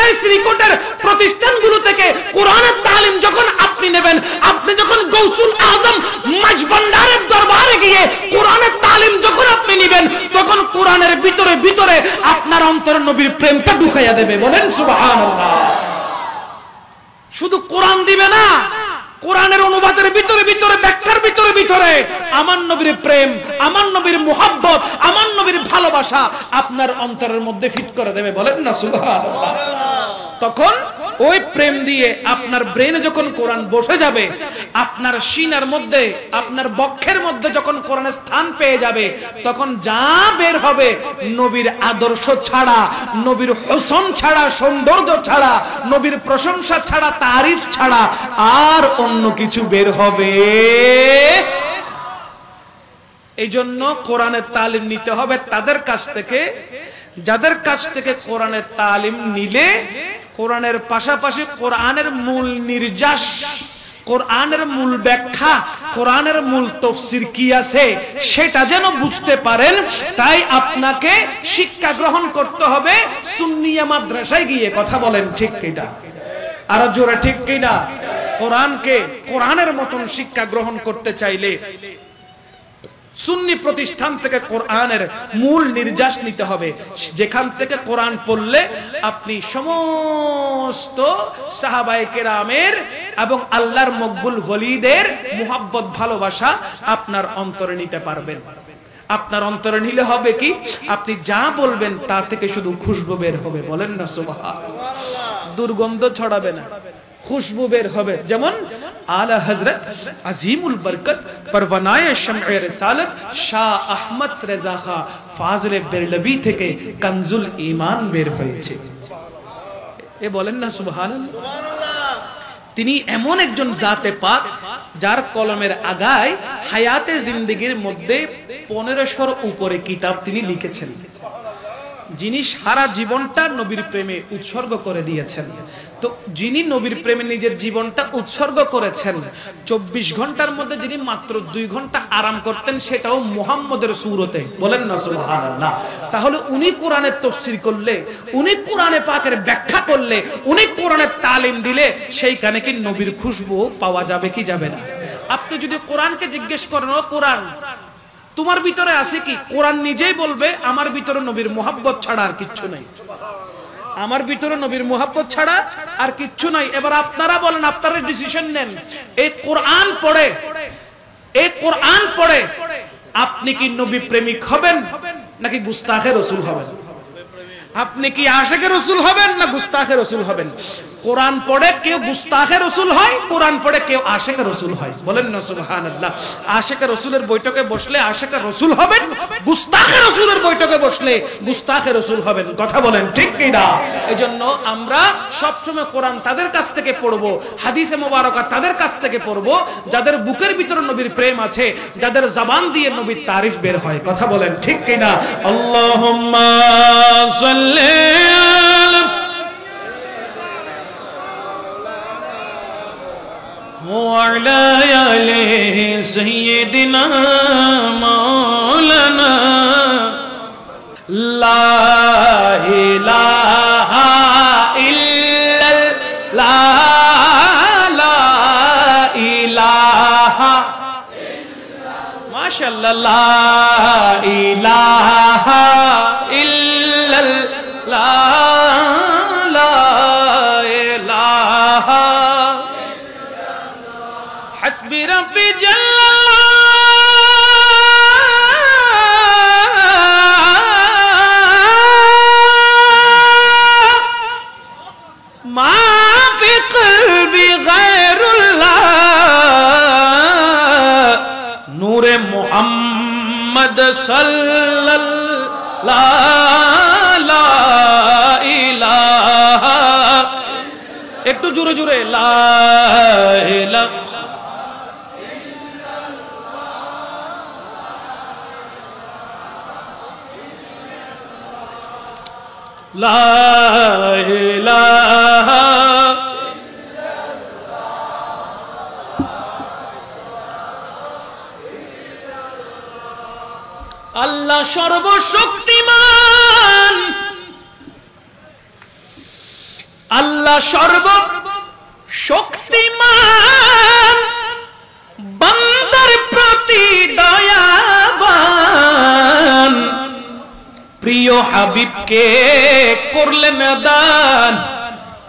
Speaker 1: গিনেস রেকর্ডের প্রতিষ্ঠানগুলো থেকে কোরআনের তালিম যখন আপনি নেবেন, আপনি যখন গৌসুল আজম মাঝভান্ডারের দরবারে গিয়ে কোরআনের তালিম যখন আপনি নেবেন, তখন কোরআনের ভিতরে ভিতরে আপনার অন্তরে নবীর প্রেমটা ঢুকাইয়া দেবে। বলেন সুবহানাল্লাহ। শুধু কোরআন দিবে না, কোরআনের অনুবাদের ভিতরে ভিতরে, ব্যাখ্যার ভিতরে ভিতরে আমার নবীর প্রেম, আমার নবীর মুহাব্বত, আমার নবীর ভালোবাসা আপনার অন্তরের মধ্যে ফিট করে দেবে। বলেন না সুবহানাল্লাহ। তখন ওই প্রেম দিয়ে আপনার ব্রেনে যখন কোরআন বসে যাবে, আপনার সিনার মধ্যে, আপনার বক্ষের মধ্যে যখন কোরআনের স্থান পেয়ে যাবে, তখন যা বের হবে নবীর আদর্শ ছাড়া, নবীর হোসন ছাড়া, সৌন্দর্য ছাড়া, নবীর প্রশংসা ছাড়া, তারিফ ছাড়া আর অন্য কিছু বের হবে। এই জন্য কোরআনের তালিম নিতে হবে তাদের কাছ থেকে, যাদের কাছ থেকে কোরআনের তালিম নিলে কোরআনের পাশাপাশি কোরআনের মূল নির্যাস, কোরআনের মূল ব্যাখ্যা, কোরআনের মূল তাফসীর কি আছে সেটা যেন বুঝতে পারেন। তাই আপনাকে শিক্ষা গ্রহণ করতে হবে সুন্নিয়া মাদ্রাসায় গিয়ে। কথা বলেন ঠিক কিনা? আরো জোরে ঠিক কিনা? কোরআনকে কোরআনের মতন শিক্ষা গ্রহণ করতে চাইলে সুন্নি প্রতিষ্ঠান থেকে কোরআনের মূল নির্যাস নিতে হবে। যেখান থেকে কোরআন পড়লে আপনি সমস্ত সাহাবায়ে কেরামের এবং আল্লাহর মকবুল ওলিদের মুহাব্বত, ভালোবাসা আপনার অন্তরে নিতে পারবেন। আপনার অন্তরে নিলে হবে কি, আপনি যা বলবেন তা থেকে শুধু খুশবু বের হবে। বলেন না সুবহানাল্লাহ। দুর্গন্ধ ছড়াবে না, খুশবু বের হবে। যেমন আলা হযরত আজিমুল বরকত পরওয়ানায়ে শামঈ রিসালাত শাহ আহমদ রেজা খাঁ ফাজলে বেরলবি থেকে কনজুল ঈমান বের হয়েছে। এ বলেন না সুবহানাল্লাহ। তিনি এমন একজন জাতে পাক যার কলমের আগায় হায়াতে জিন্দেগির মধ্যে 1500 উপরে কিতাব তিনি লিখেছেন, যিনি সারা জীবনটা নবীর প্রেমে উৎসর্গ করে দিয়েছেন। তো যিনি নবীর প্রেমে নিজের জীবনটা উৎসর্গ করেছেন, 24 ঘন্টার মধ্যে যিনি মাত্র 2 ঘন্টা আরাম করতেন, সেটাও মুহাম্মদের সুরতে। বলেন না সুবহানাল্লাহ। তাহলে উনি কোরআনের তাফসীর করলে, উনি কোরআনে পাকের ব্যাখ্যা করলে, উনি কোরআনের তালিম দিলে সেইখানে কি নবীর খুশবু পাওয়া যাবে কি যাবে না? আপনি যদি কোরআনকে জিজ্ঞেস করেন, ও কোরআন তোমার ভিতরে আছে কি? কোরআন নিজেই বলবে আমার ভিতরে নবীর মুহাব্বত ছাড়া আর কিচ্ছু নাই, আমার ভিতরে নবীর মুহাব্বত ছাড়া আর কিচ্ছু নাই। এবার আপনারা বলেন, আপনারা ডিসিশন নেন, এই কোরআন পড়ে, এই কোরআন পড়ে আপনি কি নবী প্রেমিক হবেন নাকি গুস্তাখে রাসূল হবেন? আপনি কি আশিকে রাসূল হবেন না গুস্তাখে রাসূল হবেন? কোরআন পড়ে কেউ গুস্তাখে রাসূল হয়, কোরআন পড়ে কেউ আশিকে রাসূল হয়। বলেন না সুবহানাল্লাহ। আশিকে রাসূলের বৈঠকে বসলে আশিকে রাসূল হবেন, গুস্তাখে রাসূলের বৈঠকে বসলে গুস্তাখে রাসূল হবেন। কথা বলেন ঠিক কি না? এজন্য আমরা সব সময় কোরআন তাদের কাছ থেকে পড়ব, হাদিসে মুবারকা তাদের কাছ থেকে পড়ব যাদের বুকের ভিতরে নবীর প্রেম আছে, যাদের জবান দিয়ে নবীর তারিফ বের হয়। কথা বলেন ঠিক কি না? আল্লাহুম্মা সাল্লি আলা وعلى آل سيدنا مولانا لا إله إلا الله لا إله ما شاء الله لا إله إلا الله لا إله حسبي ربي جل ما في قلبي غير الله نور محمد صلى الله لا إله একটু জোরে জোরে লা ইলাহা লা ইলাহা আল্লাহ সর্বশক্তিমান আল্লাহ সর্ব শক্তিমান, বান্দার প্রতি দয়াবান, প্রিয় হাবিবকে করলেন দান,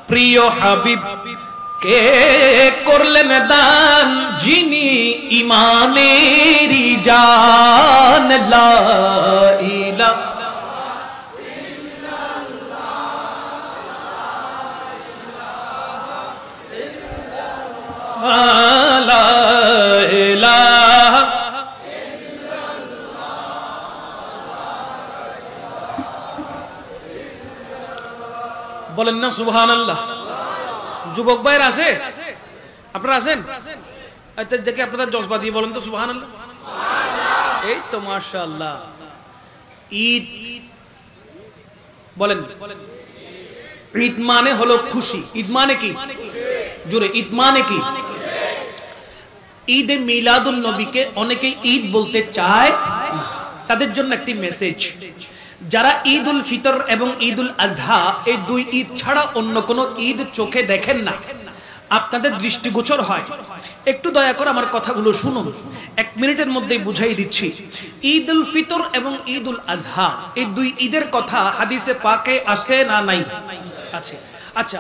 Speaker 1: প্রিয় হাবিবকে করলেন দান, যিনি ইমানেরই জান। লা ইলাহা লা ইলাহা বলেন না সুবহানাল্লাহ। যুবক ভাইয়ের আছে, আপনারা আছেন? আচ্ছা দেখে আপনাদের জজবা দিয়ে বলেন তো সুবহানাল্লাহ। এই তো মাশাআল্লাহ। ঈদ বলেন, ঈদ মানে হলো খুশি। ঈদ মানে কি? জোরে, ঈদ মানে কি? ঈদে মিলাদুন নবীকে অনেকেই ঈদ বলতে চায়, তাদের জন্য একটি মেসেজ। যারা ঈদ উল ফিতর এবং ঈদ উল আজহা এই দুই ঈদ ছাড়া অন্য কোনো ঈদ চোখে দেখেন না, আপনাদের দৃষ্টিগোচর হয়, একটু দয়া করে আমার কথাগুলো শুনুন, 1 মিনিটের মধ্যেই বুঝাই দিচ্ছি। ঈদ উল ফিতর এবং ঈদ উল আজহা এই দুই ঈদের কথা হাদিসে পাকে আছে না নাই? আছে। আচ্ছা,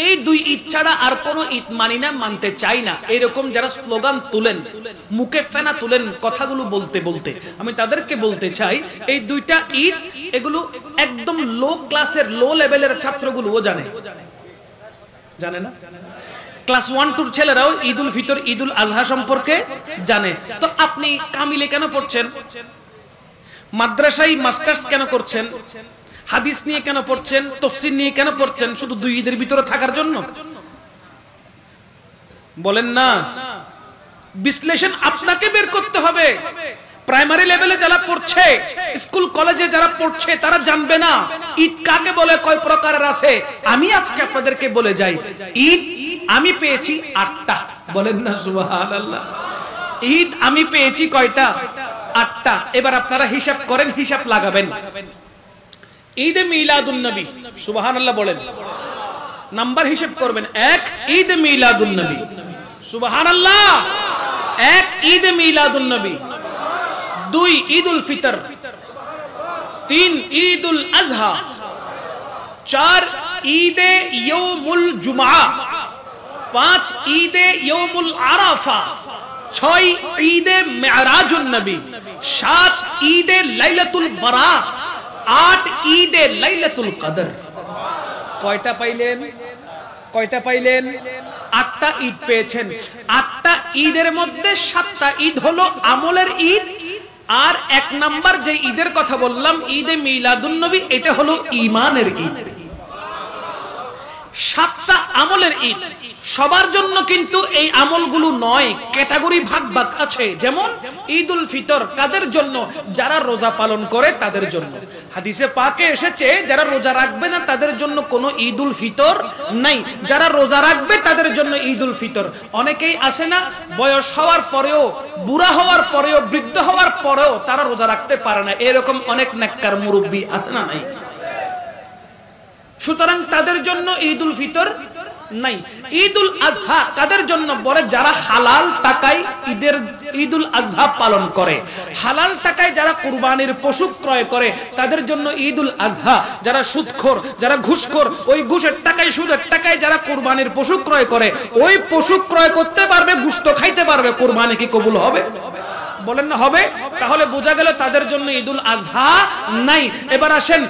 Speaker 1: এই দুই ঈদ ছাড়া আর কোন ঈদ মানি না, মানতে চাই না, এরকম যারা স্লোগান তুলেন, মুখে ফেনা তুলেন কথাগুলো বলতে বলতে, আমি তাদেরকে বলতে চাই এই দুইটা ঈদ এগুলো একদম লো ক্লাসের, লো লেভেলের ছাত্রগুলোও জানে, জানে না? ক্লাস 1-2 ছেলেরাও ঈদ উল ফিতর ঈদ উল আজহা সম্পর্কে জানে। তো আপনি কামিলে কেন পড়ছেন? মাদ্রাসায় মাস্টার্স কেন করছেন? হাদিস নিয়ে কেন পড়ছেন? তাফসীর নিয়ে কেন পড়ছেন? শুধু দুই ঈদের ভিতরে থাকার জন্য? বলেন না। বিশ্লেষণ আপনাকে বের করতে হবে। প্রাইমারি লেভেলে যারা পড়ছে, স্কুল কলেজে যারা পড়ছে, তারা জানবে না ঈদ কাকে বলে, কয় প্রকারের আছে। আমি আজকে আপনাদেরকে বলে যাই, ঈদ আমি পেয়েছি 8টা। বলেন না সুবহানাল্লাহ। ঈদ আমি পেয়েছি কয়টা? 8টা। এবার আপনারা হিসাব করেন, হিসাব লাগাবেন। ঈদে মিলাদুন নবী, সুবহানাল্লাহ বলেন, নাম্বার হিসাব করবেন। 1 ঈদ মিলাদুন নবী, সুবহানাল্লাহ। 1 ঈদ মিলাদুন নবী। 2 ঈদ উল ফিতর। 3 ঈদ উল আজহা। 4 ঈদে ইয়াউমুল জুমআ। 5 ঈদে ইয়াউমুল আরাফা। 6 ঈদে মিরাজুন নবী। 7 ঈদে লাইলাতুল বারাত। 8 ঈদে লাইলাতুল কদর। কয়টা পাইলেন? কয়টা পাইলেন? 8টা ঈদ পেয়েছেন। 8টা ঈদের মধ্যে 7টা ঈদ হলো আমলের ঈদ, আর 1 নাম্বার যে ঈদের কথা বললাম ঈদে মিলাদুন নবী, এটা হলো ঈমানের ঈদ। 7টা আমলের ঈদ সবার জন্য, কিন্তু এই আমলগুলো নয়, ক্যাটাগরি ভাগ ভাগ আছে। যেমন ঈদ উল ফিতর কাদের জন্য? যারা রোজা পালন করে তাদের জন্য। হাদিসে পাকে এসেছে যারা রোজা রাখবে না তাদের জন্য কোনো ঈদ উল ফিতর নাই, যারা রোজা রাখবে তাদের জন্য ঈদ উল ফিতর। অনেকেই আসে না, বয়স হওয়ার পরেও, বুড়া হওয়ার পরেও, বৃদ্ধ হওয়ার পরেও তারা রোজা রাখতে পারে না, এরকম অনেক নেককার মুরব্বি আছে না নাই? সুতরাং তাদের জন্য ঈদ উল ফিতর নাই। ঈদ উল আজহা কাদের জন্য? বলে যারা হালাল টাকায় ঈদ উল আজহা পালন করে। হালাল টাকায় যারা কুরবানির পশু ক্রয় করে তাদের জন্য ঈদ উল আজহা। যারা সুদখোর, যারা ঘুষখোর, ওই ঘুষের টাকায়, সুদের টাকায় যারা কুরবানির পশু ক্রয় করে, ওই পশু ক্রয় করতে পারবে, গোশত খাইতে পারবে, কুরবানি কি কবুল হবে? বলেন না হবে। তাহলে বোঝা গেল তাদের জন্য ঈদ উল আজহা নাই। এবার আসেন,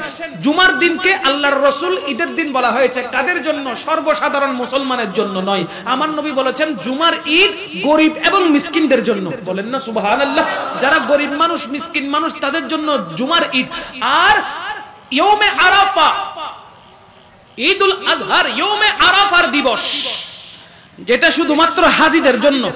Speaker 1: জুমার দিনকে আল্লাহর রাসূল ঈদের দিন বলা হয়েছে কাদের জন্য? সর্বসাধারণ মুসলমানের জন্য নয়। আমার নবী বলেছেন জুমার ঈদ গরিব এবং মিসকিনদের জন্য। বলেন না সুবহানাল্লাহ। যারা গরিব মানুষ, মিসকিন মানুষ, তাদের জন্য জুমার ঈদ। আর ইয়ৌমে আরাফা, ঈদ উল আজহার ইয়ৌমে আরাফার দিবস, যেটা শুধুমাত্র হাজীদের জন্য।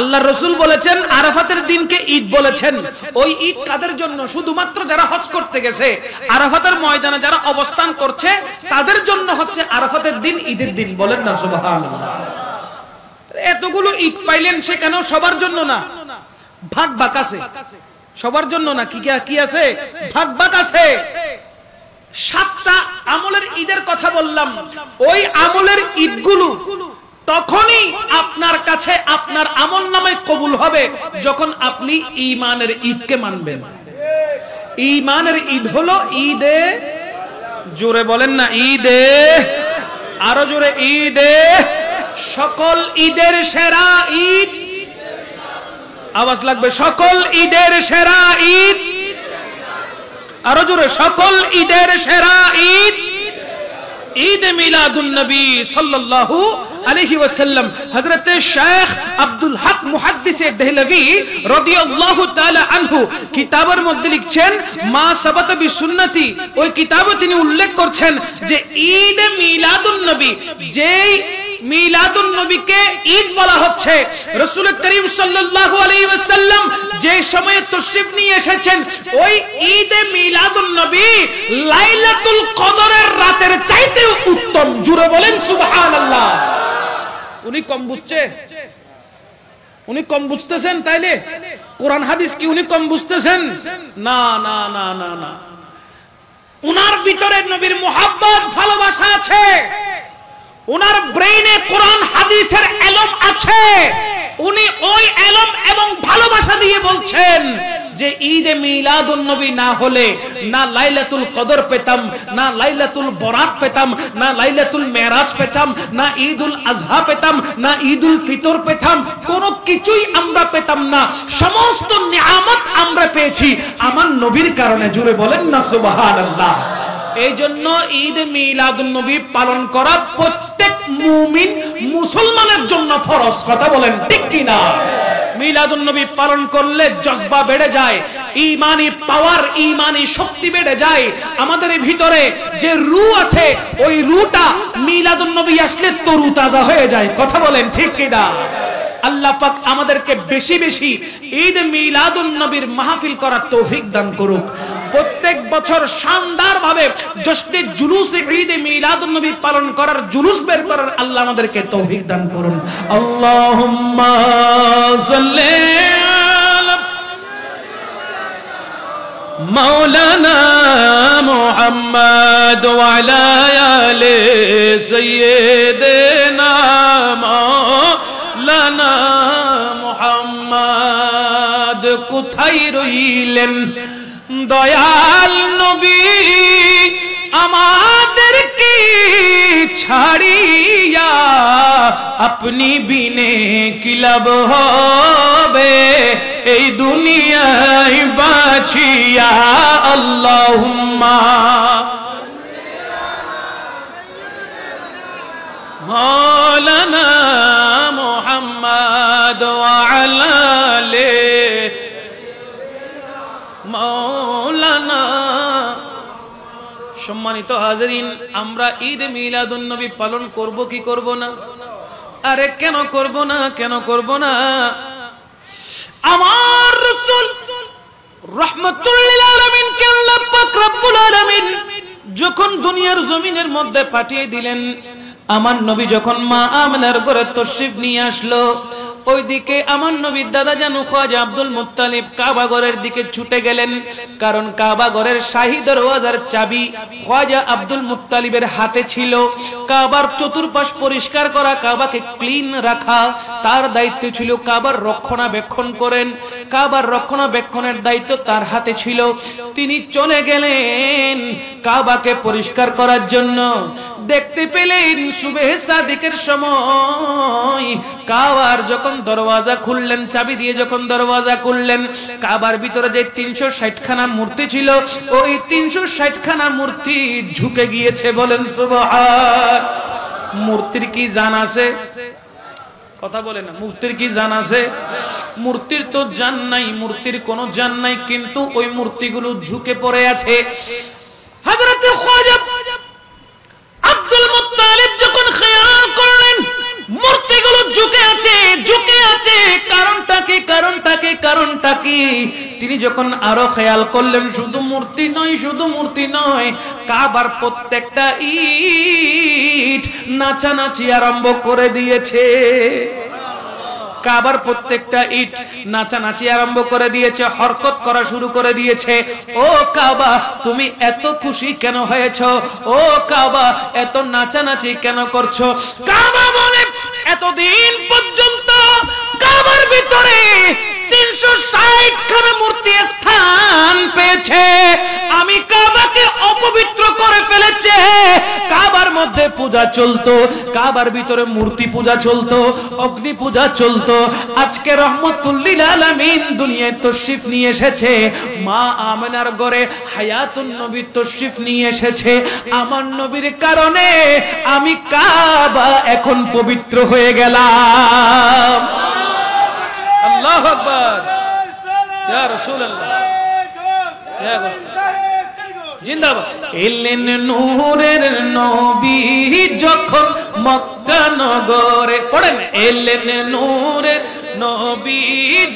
Speaker 1: আল্লাহর রাসূল বলেছেন আরাফাতের দিনকে ঈদ বলেছেন। ওই ঈদ কাদের জন্য? শুধুমাত্র যারা হজ করতে গেছে, আরাফাতের ময়দানে যারা অবস্থান করছে তাদের জন্য হচ্ছে আরাফাতের দিন ঈদের দিন। বলেন না সুবহানাল্লাহ। এতগুলো ঈদ পাইলেন, সেখানেও সবার জন্য না, ভাগ ভাগ আছে। সবার জন্য না, কি আছে? ভাগ ভাগ আছে। 7টা আমলের ঈদের কথা বললাম, ওই আমলের ঈদগুলো তখনই আপনার কাছে আপনার আমল নামায় কবুল হবে যখন আপনি ঈমানের ঈদকে মানবেন। ঈমানের ঈদ হলো ঈদে, জোরে বলেন না ঈদে, আরো জোরে ঈদে, সকল ঈদের সেরা ঈদ, আওয়াজ লাগবে, সকল ঈদের সেরা ঈদ, আরো জোরে, সকল ঈদের সেরা ঈদ ঈদ মিলাদুন নবী সাল্লাল্লাহু আলাইহি ওয়াসাল্লাম। হযরত শেখ আব্দুল হক মুহাদ্দিসে দেহলভী রাদিয়াল্লাহু তাআলা আনহু কিতাবের মধ্যে লিখছেন মা সাবাতা বিসুন্নতি, ওই কিতাবে তিনি উল্লেখ করছেন যে ঈদ মিলাদুন নবী, যেই মিলাদুন নবীকে ঈদ বলা হচ্ছে, রাসূল করিম সাল্লাল্লাহু আলাইহি ওয়াসাল্লাম যে সময়ে তাশরীফ নিয়ে এসেছেন, ওই ঈদ মিলাদুন নবী লাইলাতুল কদরের রাতের চাইতেও উত্তম। জুড়ে বলেন সুবহানাল্লাহ। উনি কম বুঝছে, উনি কম বুঝতেছেন তাইলে কোরআন হাদিস কি উনি কম বুঝতেছেন? না না না না না, উনার ভিতরে নবীর মুহাব্বত ভালোবাসা আছে, উনার ব্রেইনে কোরআন হাদিসের ইলম আছে, উনি ওই ইলম এবং ভালোবাসা দিয়ে বলছেন যে ঈদে মিলাদুন নবী না হলে না লাইলাতুল কদর পেতাম, না লাইলাতুল বরাত পেতাম, না লাইলাতুল মেরাজ পেতাম, না ঈদুল আজহা পেতাম, না ঈদুল ফিতর পেতাম, কোনো কিছুই আমরা পেতাম না। সমস্ত নিয়ামত আমরা পেয়েছি আমার নবীর কারণে। জুড়ে বলেন না সুবহানাল্লাহ। এই জন্য ঈদ মিলাদুন নবী পালন করা প্রত্যেক মুমিন মুসলমানের জন্য ফরজ। কথা বলেন ঠিক কি না? মিলাদুন নবী পালন করলে জজবা বেড়ে যায়, ঈমানি পাওয়ার, ঈমানি শক্তি বেড়ে যায়। আমাদের ভিতরে যে রূহ আছে, ওই রূহটা মিলাদুন নবী আসলে তরুতাজা হয়ে যায়। কথা বলেন ঠিক কি না? আল্লাহ পাক আমাদেরকে বেশি বেশি ঈদ মিলাদুন নবীর মাহফিল করার তৌফিক দান করুক। প্রত্যেক বছর শানদার ভাবে জশ্নে জুলুসে ঈদ মিলাদুন নবী পালন করার, জুলুস বের করার আল্লাহ আমাদেরকে তৌফিক দান করুন। আল্লাহুম্মা সাল্লি আলা মাওলানা মুহাম্মদ ওয়া আলা আলি সাইয়্যিদিনা মাওলানা মুহাম্মদ। কোথায় রইলেন দয়াল নবী আমাদেরকে ছাড়িয়া, আপনি বিনে কি লাভ হবে এই দুনিয়ায় বাঁচিয়া। আল্লাহুম্মা মাওলানা মুহাম্মদ ওয়া আলা আলি মাওলানা। সম্মানিত হাজিরিন, আমরা ঈদ মিলাদুন নবী পালন করব কি করব না? আরে কেন করব না, কেন করব না? আমার রাসূল রাহমাতুল লিল আলামিন কে আল্লাহ পাক রব্বুল আলামিন যখন দুনিয়ার জমিনের মধ্যে পাঠিয়ে দিলেন, আমার নবী যখন মা আমিনার ঘরে তাশরীফ নিয়ে আসলো, ওইদিকে আমার নবীর দাদা জানু খাজা আব্দুল মুত্তালিব কাবা ঘরের দিকে ছুটে গেলেন। কারণ কাবা ঘরের শাহী দরওয়াজার চাবি খাজা আব্দুল মুত্তালিবের হাতে ছিল। কাবার চতুর্পাশ পরিষ্কার করা, কাবাকে ক্লিন রাখা তার দায়িত্ব ছিল। কাবার রক্ষণাবেক্ষণ করেন, কাবার রক্ষণাবেক্ষণের দায়িত্ব তার হাতে ছিল। তিনি চলে গেলেন কাবাকে পরিষ্কার করার জন্য। দেখতে পেলেন সুবহে সাদিকের সময় কাবার যখন দরওয়াজা খুললেন, চাবি দিয়ে যখন দরওয়াজা খুললেন, কাবার ভিতরে যে 360 খানা মূর্তি ছিল, ওই 360 খানা মূর্তি ঝুঁকে গিয়েছে। বলেন সুবহান। মূর্তির কি জান আছে? কথা বলে না, মূর্তির কি জান আছে? মূর্তির তো জান নাই, মূর্তির কোনো জান নাই, কিন্তু ওই মূর্তিগুলো ঝুঁকে পড়ে আছে। হযরত খাজা আব্দুল মুত্তালিব যখন খেয়াল করলেন মূর্তিগুলো ঝুঁকে আছে, ঝুঁকে আছে, কারণটা কি? তিনি যখন আরো খেয়াল করলেন, শুধু মূর্তি নয়, শুধু মূর্তি নয়, কাবার প্রত্যেকটা ইট নাচানাচি আরম্ভ করে দিয়েছে। কাবার প্রত্যেকটা ইট নাচানাচি আরম্ভ করে দিয়েছে, হরকত করা শুরু করে দিয়েছে। ও কাবা, তুমি এত খুশি কেন হয়েছো? ও কাবা, এত নাচানাচি কেন করছো? কাবা বলে, এতদিন পর্যন্ত কাবার ভিতরে 360 খানা মূর্তি স্থান পেয়েছে, আমি কাবাকে অপবিত্র করে ফেলেছে। কাবার মধ্যে পূজা চলতো, কাবার ভিতরে মূর্তি পূজা চলতো, অগ্নি পূজা চলতো। আজকে রহমতুল লিল আলামিন দুনিয়ায় তশরিফ নিয়ে এসেছে, মা আমেনার ঘরে হায়াতুন নবী তশরিফ নিয়ে এসেছে। আমার নবীর কারণে আমি কাবা এখন পবিত্র হয়ে গেলাম। আল্লাহু আকবার, ইয়া রাসূলুল্লাহ, ইয়া জিন্দাবাদ। এলেন নূরের নবী যখন মক্কা নগরে, পড়েন, এলেন নূরের নবী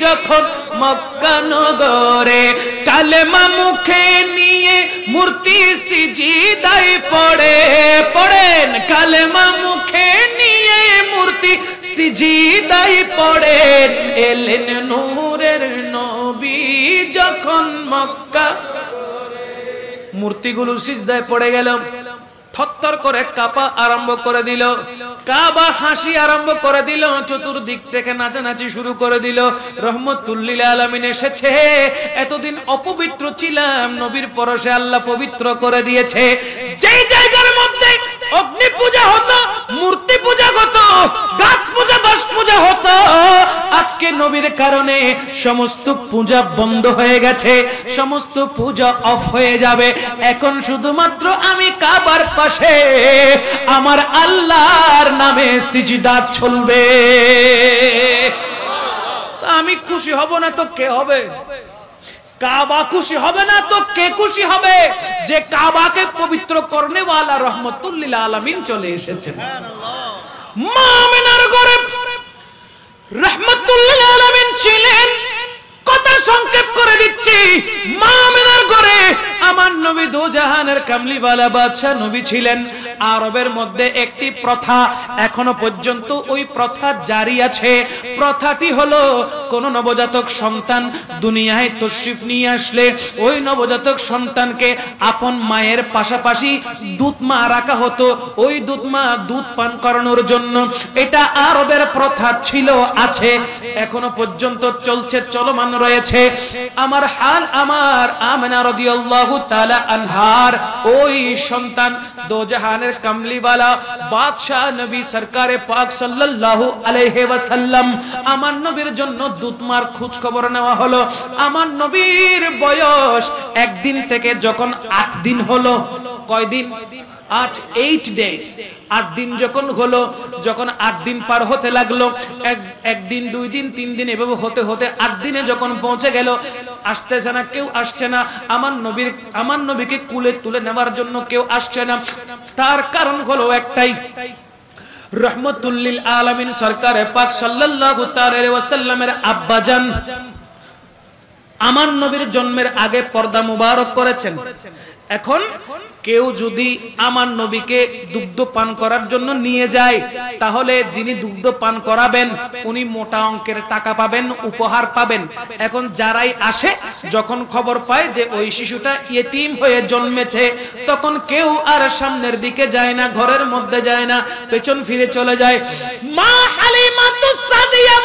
Speaker 1: যখন মক্কা নগরে, কালেমা মুখে নিয়ে মূর্তি সিজদায় পড়ে, পড়েন, কালেমা মুখে নিয়ে মূর্তি সিজদায় পড়ে। এলেন নূরের নবী যখন মক্কা, মূর্তিগুলো সিজদায় পড়ে গেল, থরথর করে কাঁপা আরম্ভ করে দিল, কাবা হাসি আরম্ভ করে দিল, চতুর্দিক থেকে নাচানাচি শুরু করে দিল। রহমতুল লিল আলামিন এসেছে, এতদিন অপবিত্র ছিলাম, নবীর পরশে আল্লাহ পবিত্র করে দিয়েছে। যেই জায়গার মধ্যে অগ্নি পূজা হতো, মূর্তি পূজা হতো, গাছ পূজা, বাস পূজা হতো, আজকে নবীর কারণে সমস্ত পূজা বন্ধ হয়ে গেছে, সমস্ত পূজা অফ হয়ে যাবে। এখন শুধুমাত্র আমি কাবার পাশে আমার আল্লাহর নামে সিজদা চলবে। আমি খুশি হব না তো কে হবে? কাবা খুশি হবে না তো কে খুশি হবে? যে কাবাকে পবিত্র করনে ওয়ালা রহমতুল লিল আলামিন চলে এসেছেন। মা আমিনার ঘরে রহমতুল লিল আলামিন ছিলেন। কথা সংক্ষেপ করে দিচ্ছি, মা আমিনার ঘরে আমার নবী দো জাহানের কামলিওয়ালা বাদশা নবী ছিলেন। আরবের মধ্যে একটি প্রথা এখনো পর্যন্ত ওই প্রথা জারি আছে। প্রথাটি হলো কোন নবজাতক সন্তান দুনিয়ায় তশরিফ নিয়ে আসলে ওই নবজাতক সন্তানকে আপন মায়ের পাশাপাশি দুধ মা রাখা হতো, ওই দুধ মা দুধ পান করানোর জন্য। এটা আরবের প্রথা ছিল, আছে, এখনো পর্যন্ত চলছে, চলমান রয়েছে। আমার হাল, আমার আমিনা রাদিয়াল্লাহু তাআলা আনহার ওই সন্তান দো জাহানের কামলিওয়ালা বাদশা নবী সরকারে পাক সাল্লাল্লাহু আলাইহি ওয়াসাল্লাম, আমার নবীর জন্য দুধমার খোঁজ খবর নেওয়া হলো। আমার নবীর বয়স একদিন থেকে যখন 8 দিন হলো, কয়দিন? 8 days, 8 দিন যখন হলো, যখন 8 দিন পার হতে লাগলো, একদিন, 2 দিন, 3 দিন, এভাবে হতে হতে 8 দিনে যখন পৌঁছে গেল, আসতেছে না, কেউ আসছে না। আমার নবীকে কুলে তুলে নেওয়ার জন্য কেউ আসছে না। তার কারণ হলো একটাই, রহমতুল লিল আলামিন সরকারে পাক সাল্লাল্লাহু তাআলা আলাইহি ওয়াসাল্লামের আব্বাজান আমার নবীর জন্মের আগে পর্দা মুবারক করেছেন। এখন কেউ যদি আমার নবীকে দুগ্ধ পান করার জন্য নিয়ে যায়, তাহলে যিনি দুগ্ধ পান করাবেন উনি মোটা অঙ্কের টাকা পাবেন, উপহার পাবেন। এখন যারাই আসে, যখন খবর পায় যে ওই শিশুটা ইয়েতিম হয়ে জন্মেছে, তখন কেউ আর সামনের দিকে যায় না, ঘরের মধ্যে যায় না, পেছন ফিরে চলে যায়। মা হালিমাতুস সাদিয়া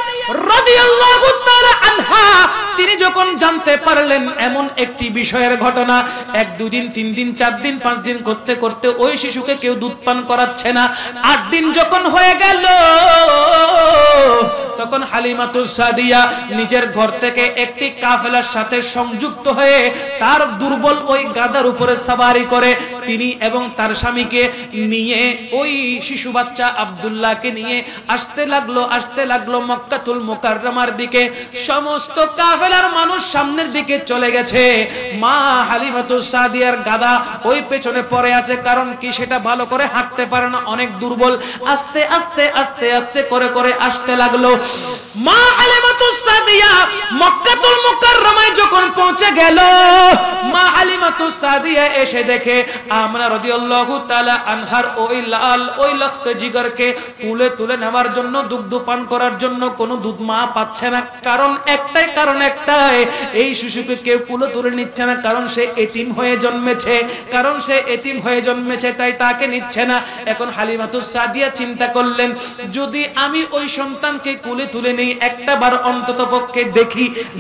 Speaker 1: রাদিয়াল্লাহু তাআলা আনহা তিনি যখন জানতে পারলেন এমন একটি বিষয়ের ঘটনা, 1, 2 দিন, 3 দিন, 4 দিন, 5 দিন করতে করতে ওই শিশুকে কেউ দুধ পান করাচ্ছে না, 8 দিন যখন হয়ে গেল, তখন হালিমাতুস সাদিয়া নিজের ঘর থেকে একটি কাফেলার সাথে সংযুক্ত হয়ে তার দুর্বল ওই গাধার উপরে সওয়ারি করে তিনি এবং তার স্বামীকে নিয়ে ওই শিশু বাচ্চা আব্দুল্লাহকে নিয়ে আসতে লাগলো মক্কাতুল মুকাররমার দিকে। সমস্ত কাফেলার মানুষ সামনের দিকে চলে গেছে, মা হালিমাতুস সাদিয়ার গাধা ওই পেছনে পড়ে আছে। কারণ কি? সেটা ভালো করে হাঁটতে পারে না, অনেক দুর্বল। আস্তে আস্তে আস্তে আস্তে করে করে আসতে লাগলো। মা হালিমাতুস সাদিয়া মক্কাতুল মুকাররমায় যখন পৌঁছে গেল, মা হালিমাতুস সাদিয়া এসে দেখে আমিনা রাদিয়াল্লাহু তাআলা আনহার ওই লাল ওই লখত জিগরকে কুলে তুলে নেওয়ার জন্য, দুগ্ধ পান করার জন্য কোনো দুধ মা পাচ্ছে না। কারণ একটাই, এই শিশুকে কেউ কুলে তুলে নিচ্ছে না, কারণ সে এতিম হয়ে জন্মেছে, তাই তাকে নিচ্ছে না। এখন হালিমাতুস সাদিয়া চিন্তা করলেন, যদি আমি ওই সন্তানকে কুলে তুলে নেই, একটা বার অন্তত পক্ষে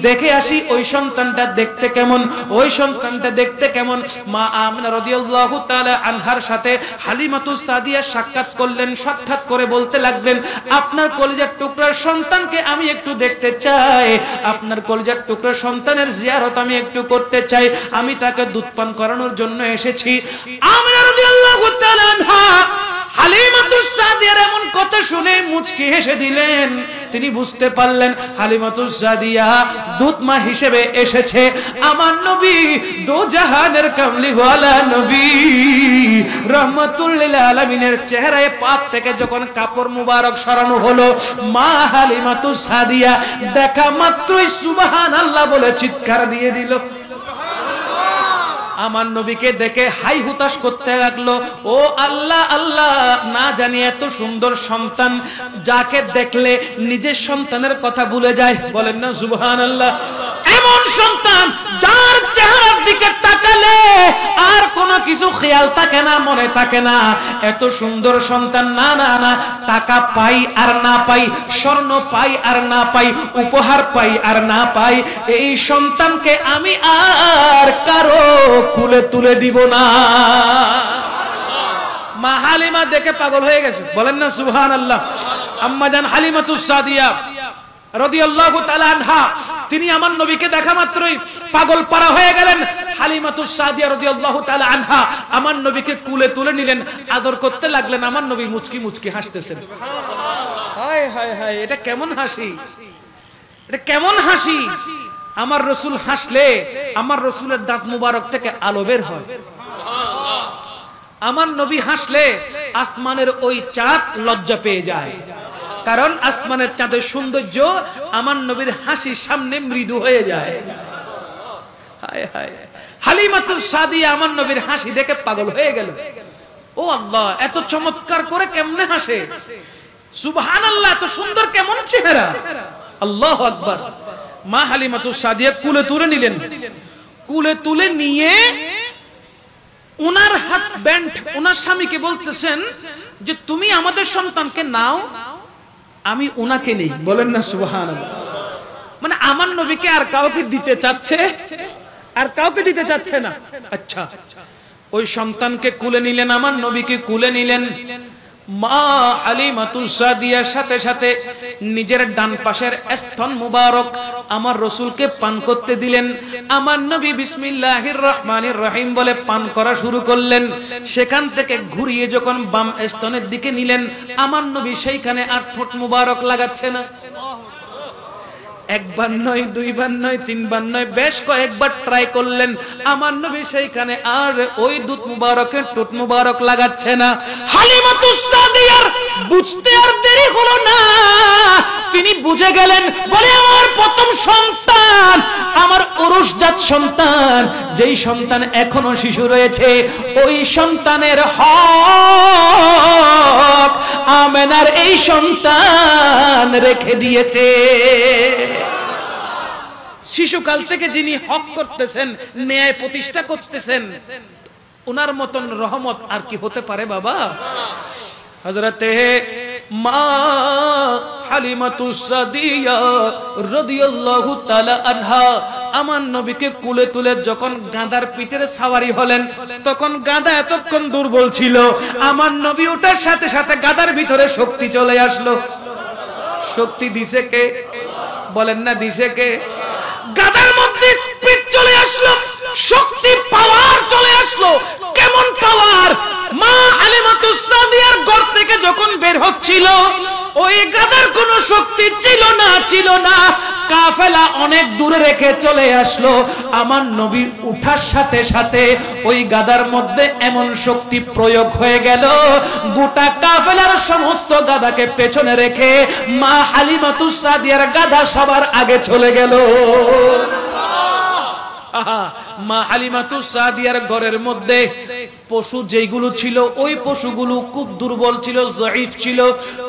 Speaker 1: দেখে আসি ওই সন্তানটা দেখতে কেমন। মা আমিনা রাদিয়াল্লাহু তাআলা আনহার সাথে হালিমাতুস সাদিয়া সাক্ষাৎ করে বলতে লাগলেন, আপনার কলিজার টুকরার সন্তানকে আমি একটু দেখতে চাই, আপনার কলিজার টুকরার সন্তানের জিয়ারত আমি একটু করতে চাই, আমি তাকে দুধ পান করানোর জন্য এসেছি। আমিনা রাদিয়াল্লাহু তাআলা আনহা হালিমাতুস সাদিয়ার এমন কথা শুনে মুচকি হেসে দিলেন। তিনি বুঝতে পারলেন হালিমাতুস সাদিয়া দুধ মা হিসেবে এসেছে। আমার নবী দো জাহানের কামলিওয়ালা নবী রাহমাতুল লিল আলামিনের চেহারায় পাক থেকে যখন কাপড় মুবারক সরানো হলো, মা হালিমাতুস সাদিয়া দেখা মাত্রই সুবহানাল্লাহ বলে চিৎকার দিয়ে দিল। আমার নবীকে দেখে হাই হুতাশ করতে লাগলো, ও আল্লাহ আল্লাহ, না জানি এত সুন্দর সন্তান যাকে দেখলে নিজের সন্তানের কথা ভুলে যায়, বলেন না সুবহানাল্লাহ। এমন সন্তান যার চেহারার দিকে তাকালে আর কোনো কিছু খেয়াল থাকে না, মনে থাকে না। এত সুন্দর সন্তান, না না না, টাকা পাই আর না পাই, স্বর্ণ পাই আর না পাই, উপহার পাই আর না পাই, এই সন্তানকে আমি আর কারো কুলে তুলে দিব না। মা হালিমা দেখে পাগল হয়ে গেছে, বলেন না সুবহানাল্লাহ। আম্মা জান হালিমাতুস সাদিয়া রাদিয়াল্লাহু তাআলা আনহা, তিনি আমার নবীকে দেখা মাত্রই পাগল পারা হয়ে গেলেন। হালিমাতুস সাদিয়া রাদিয়াল্লাহু তাআলা আনহা আমার নবীকে কুলে তুলে নিলেন, আদর করতে লাগলেন। আমার নবী মুচকি মুচকি হাসতেছেন। হায় হায় হায়, এটা কেমন হাসি, এটা কেমন হাসি! আমার রাসূল হাসলে আমার রাসূলের দাঁত মুবারক থেকে আলো বের হয়। আমার নবী হাসলে আসমানের ওই চাঁদ লজ্জা পেয়ে যায়, কারণ আসমানের চাঁদের সৌন্দর্য আমার নবীর হাসির সামনে মৃদু হয়ে যায়। হায় হায়, হালিমাতুস সাদিয়া আমার নবীর হাসি দেখে পাগল হয়ে গেল। ও আল্লাহ, এত চমৎকার করে কেমনে হাসে, সুবহানাল্লাহ, এত সুন্দর কেমন চেহারা, আল্লাহু আকবার। মা হালিমাতুস সাদিয়া কুলে তুলে নিলেন। কুলে তুলে নিয়ে ওনার হাজবেন্ড, ওনার স্বামীকে বলতেছেন যে তুমি আমাদের সন্তানকে নাও, আমি ওনাকে নেই, বলেন না সুবহানাল্লাহ। মানে আমার নবীকে আর কাউকে দিতে চাচ্ছে, আর কাউকে দিতে চাচ্ছে না। আচ্ছা, ওই সন্তানকে কুলে নিলেন, আমার নবীকে কুলে নিলেন। মা হালিমাতুস সাদিয়ার সাথে সাথে নিজের ডান পাশের স্তন মুবারক আমার রাসূলকে পান করতে দিলেন। আমার নবী বিসমিল্লাহির রহমানির রহিম বলে পান করা শুরু করলেন। সেখান থেকে ঘুরিয়ে যখন বাম স্তনের দিকে নিলেন, আমার নবী সেইখানে আর ঠোঁট মুবারক লাগাচ্ছে না। একবার নয়, দুইবার নয়, তিনবার নয়, বেশ কয়েকবার ট্রাই করলেন। আমার নবী সেইখানে আর ওই দুধ মুবারকের ঠোঁট মুবারক লাগাচ্ছে না। হালিমাতুস সাদিয়ার বুঝতে আর দেরি হলো না, তিনি বুঝে গেলেন। বলে আমার প্রথম সন্তান, আমার ওরসজাত সন্তান, যেই সন্তান এখনো শিশু রয়েছে, ওই সন্তানের হক আমেনার এই সন্তান রেখে দিয়েছে। শিশুকাল থেকে যিনি হক করতেছেন, ন্যায় প্রতিষ্ঠা করতেছেন, উনার মতন রহমত আর কি হতে পারে বাবা? হযরতে মা হালিমাতুস সাদিয়া রাদিয়াল্লাহু তাআলা আনহা আমার নবীকে কুলে তুলে যখন গাধার পিঠের সওয়ারি হলেন, তখন গাধা এতক্ষণ দুর্বল ছিল। আমার নবী ওঠার সাথে সাথে গাধার ভিতরে শক্তি চলে আসলো। শক্তি দিছে কে? বলেন না দিছে কে? গাধার মধ্যে স্পিড চলে আসলো, শক্তি পাওয়ার চলে আসলো। কেমন পাওয়ার? মা হালিমাতুস সাদিয়ার ঘর থেকে যখন বের হচ্ছিল, ওই গাধার কোনো শক্তি ছিল না।
Speaker 2: কাফেলা অনেক দূরে রেখে চলে আসলো। আমার নবী উঠার সাথে সাথে ওই গাদার মধ্যে এমন শক্তি প্রয়োগ হয়ে গেল, গোটা কাফেলার সমস্ত গাদাকে পেছনে রেখে মা হালিমাতুস সাদিয়ার গাদা সবার আগে চলে গেল। মা হালিমাতুস সাদিয়ার ঘরের মধ্যে পশু যেগুলো ছিল, ওই পশুগুলো খুব দুর্বল ছিল, জয়ীফ ছিল।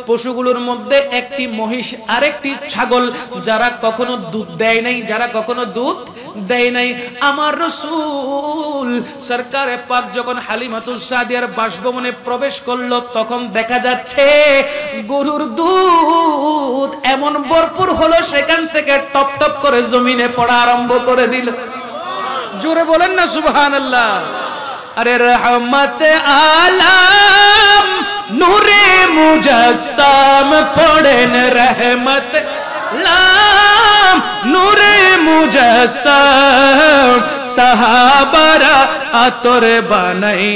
Speaker 2: পশুগুলোর মধ্যে একটি মহিষ, আরেকটি ছাগল, যারা কখনো দুধ দেয় নাই, আমার রাসূল সরকারে পাক যখন হালিমাতুস সাদিয়ার বাসভবনে প্রবেশ করলো, তখন দেখা যাচ্ছে গরুর দুধ এমন ভরপুর হলো, সেখান থেকে টপ টপ করে জমিনে পড়া আরম্ভ করে দিল। জোরে বলেন না সুবহানাল্লাহ। আরে রহমত আলম নূরে মুজাসসাম পড়েন, রহমত আলম নূরে মুজাসসাম, সাহাবারা আতর বানাই,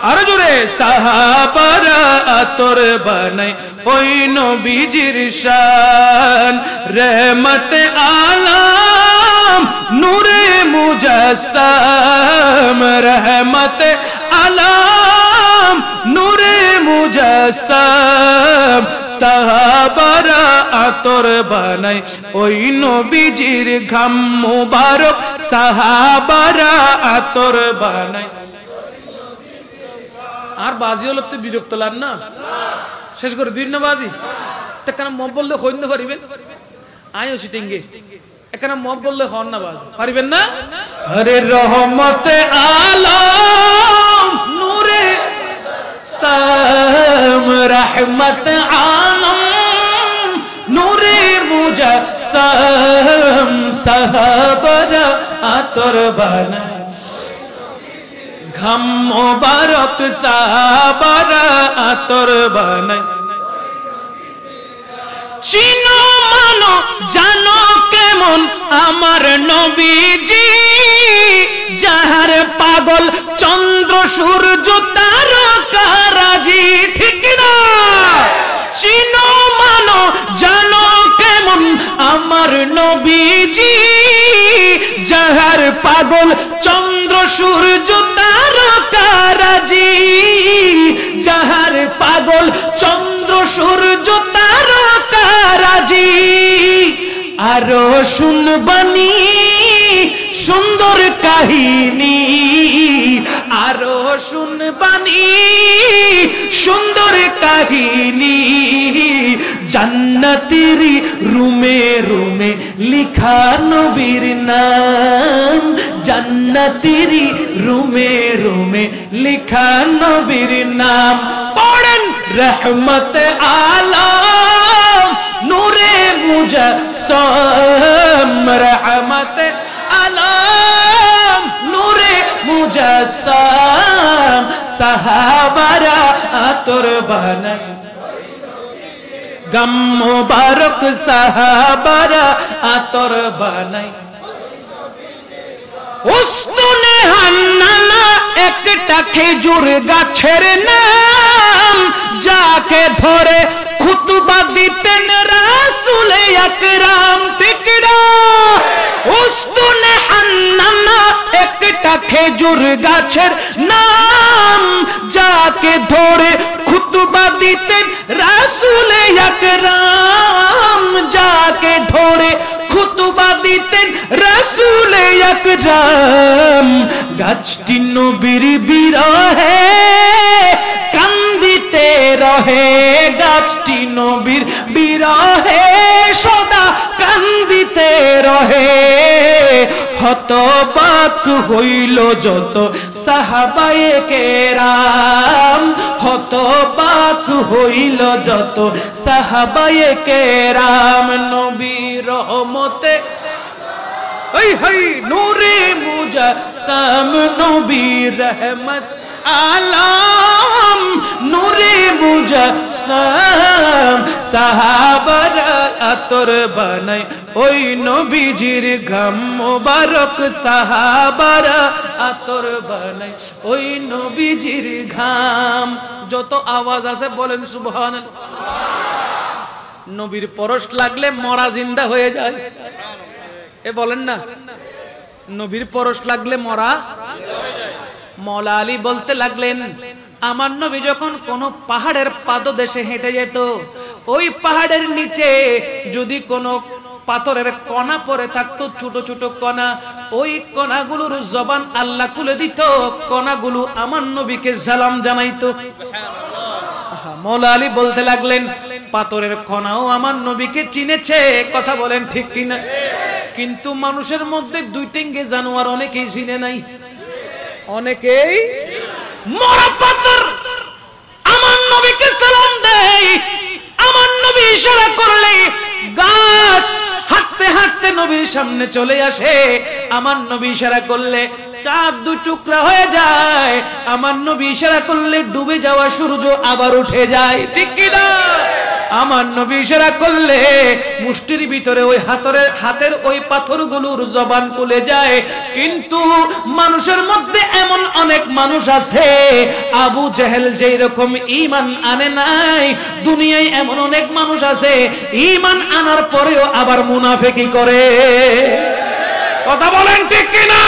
Speaker 2: আর জোরে, সাহাবারা আতর বানাই ওই নবীজির শান। রহমত আলম নূরে মুজাসসাম, রহমত আলম নূরে মুজাসসাম, সাহাবারা আতর বানাই ওই নবীজির ঘাম মুবারক, সাহাবারা আতর বানাই। আর বাজি হলো তো বিরক্ত লাগ না, শেষ করে দিন না বাজি। কেন মব বললে হইন না পারিবেন, আইও সিটিংগে এখানে মব বললে হন না বাজি পারিবেন না। আরে রহমত আলম নূরে সাম, রহমত আলম নূরে মুজাসসাম, সাহাবারা আতর বানাই ঘাম মোবারক, সাহাবারা আতর বানাই। চিনো মানো জানো কেমন আমার নবীজি, যাহার পাগল চন্দ্র সূর্য তারকারাজি, ঠিক না? চিনো মানো জানো কেমন আমার নবীজি, যাহার পাগল চন্দ্র সূর্য তারকারাজি, যাহার পাগল চন্দ্র সূর্য তারকারাজি। আরো শুনবানি সুন্দর কাহিনী, আরো শুনবানি সুন্দর কাহিনী, জান্নাতের রুমে রুমে লিখা নবীর নাম, জান্নাতের রুমে রুমে লিখা নবীর নাম। পড়েন রহমত আলম নূরে মুজাসসাম, রহমত আলম নূরে মুজাসসাম, সাহাবারা আতর বানাই গাম মুবারক, সাহাবারা আতর বানাই। উস্তুনে হান্নানা একটা খেজুর গাছের নাম, যাকে ধরে খুতবা দিতেন রাসূল আকরাম, ঠিক না? উস্তুনে হান্নানা একটা খেজুর গাছের নাম, যাকে ধরে খুতবা দিতেন রাসূল আকরাম, যাকে ধরে খুতবা দিতেন রাসূল আকরাম। গাছটি নবীর বিরহে কান্দিতে রহে, গাছটি নবীর বিরহে সদা কান্দিতে রহে। হতবাক হইল যত সাহাবায়ে কেরাম, হতবাক হইল যত সাহাবায়ে কেরাম। নবী রহমতে ওই হই নূরে মুজাসসাম, নবী রহমত আলম নূরে মুজাসসাম, সাহাবারা আতর বানাই ওই নবীজির ঘাম মোবারক, সাহাবারা আতর বানাই ওই নবীজির ঘাম। যত আওয়াজ আছে বলেন সুবহানাল্লাহ। নবীর পরশ লাগলে মরা জিন্দা হয়ে যায়। এ বলেন না, নবীর পরশ লাগলে মরা। মওলা আলী বলতে লাগলেন, আমার নবী যখন কোন পাহাড়ের পাদদেশে হেঁটে যেত, ওই পাহাড়ের নিচে যদি কোনো পাথরের কণা পড়ে থাকতো, ছোট ছোট কণা, ওই কণাগুলোর জবান আল্লাহ খুলে দিত, কণাগুলো আমার নবীকে সালাম জানাইতো। মওলা আলী বলতে লাগলেন, পাথরের কণাও আমার নবীকে চিনেছে। কথা বলেন ঠিক কিনা? কিন্তু মানুষের মধ্যে দুই টেঙ্গে জানোয়ার অনেকেই চিনে নাই। অনেকেই মরা পাথর আমার নবীকে সালাম দেয়। আমার নবী ইশারা করলে গাছ হাঁটতে হাঁটতে নবীর সামনে চলে আসে। আমার নবী ইশারা করলে চাঁদ দুই টুকরা হয়ে যায়। আমার নবী ইশারা করলে ডুবে যাওয়া সূর্য আবার উঠে যায়। ঠিক কি না? আমার নবী ইশারা করলে মুষ্টির ভিতরে ওই হাতের ওই পাথরগুলোর জবান খুলে যায়। কিন্তু মানুষের মধ্যে এমন অনেক মানুষ আছে, আবু জেহেল যেই রকম ঈমান আনে নাই, দুনিয়ায় এমন অনেক মানুষ আছে ঈমান আনার পরেও আবার মুনাফিকি করে। কথা বলেন ঠিক কি না?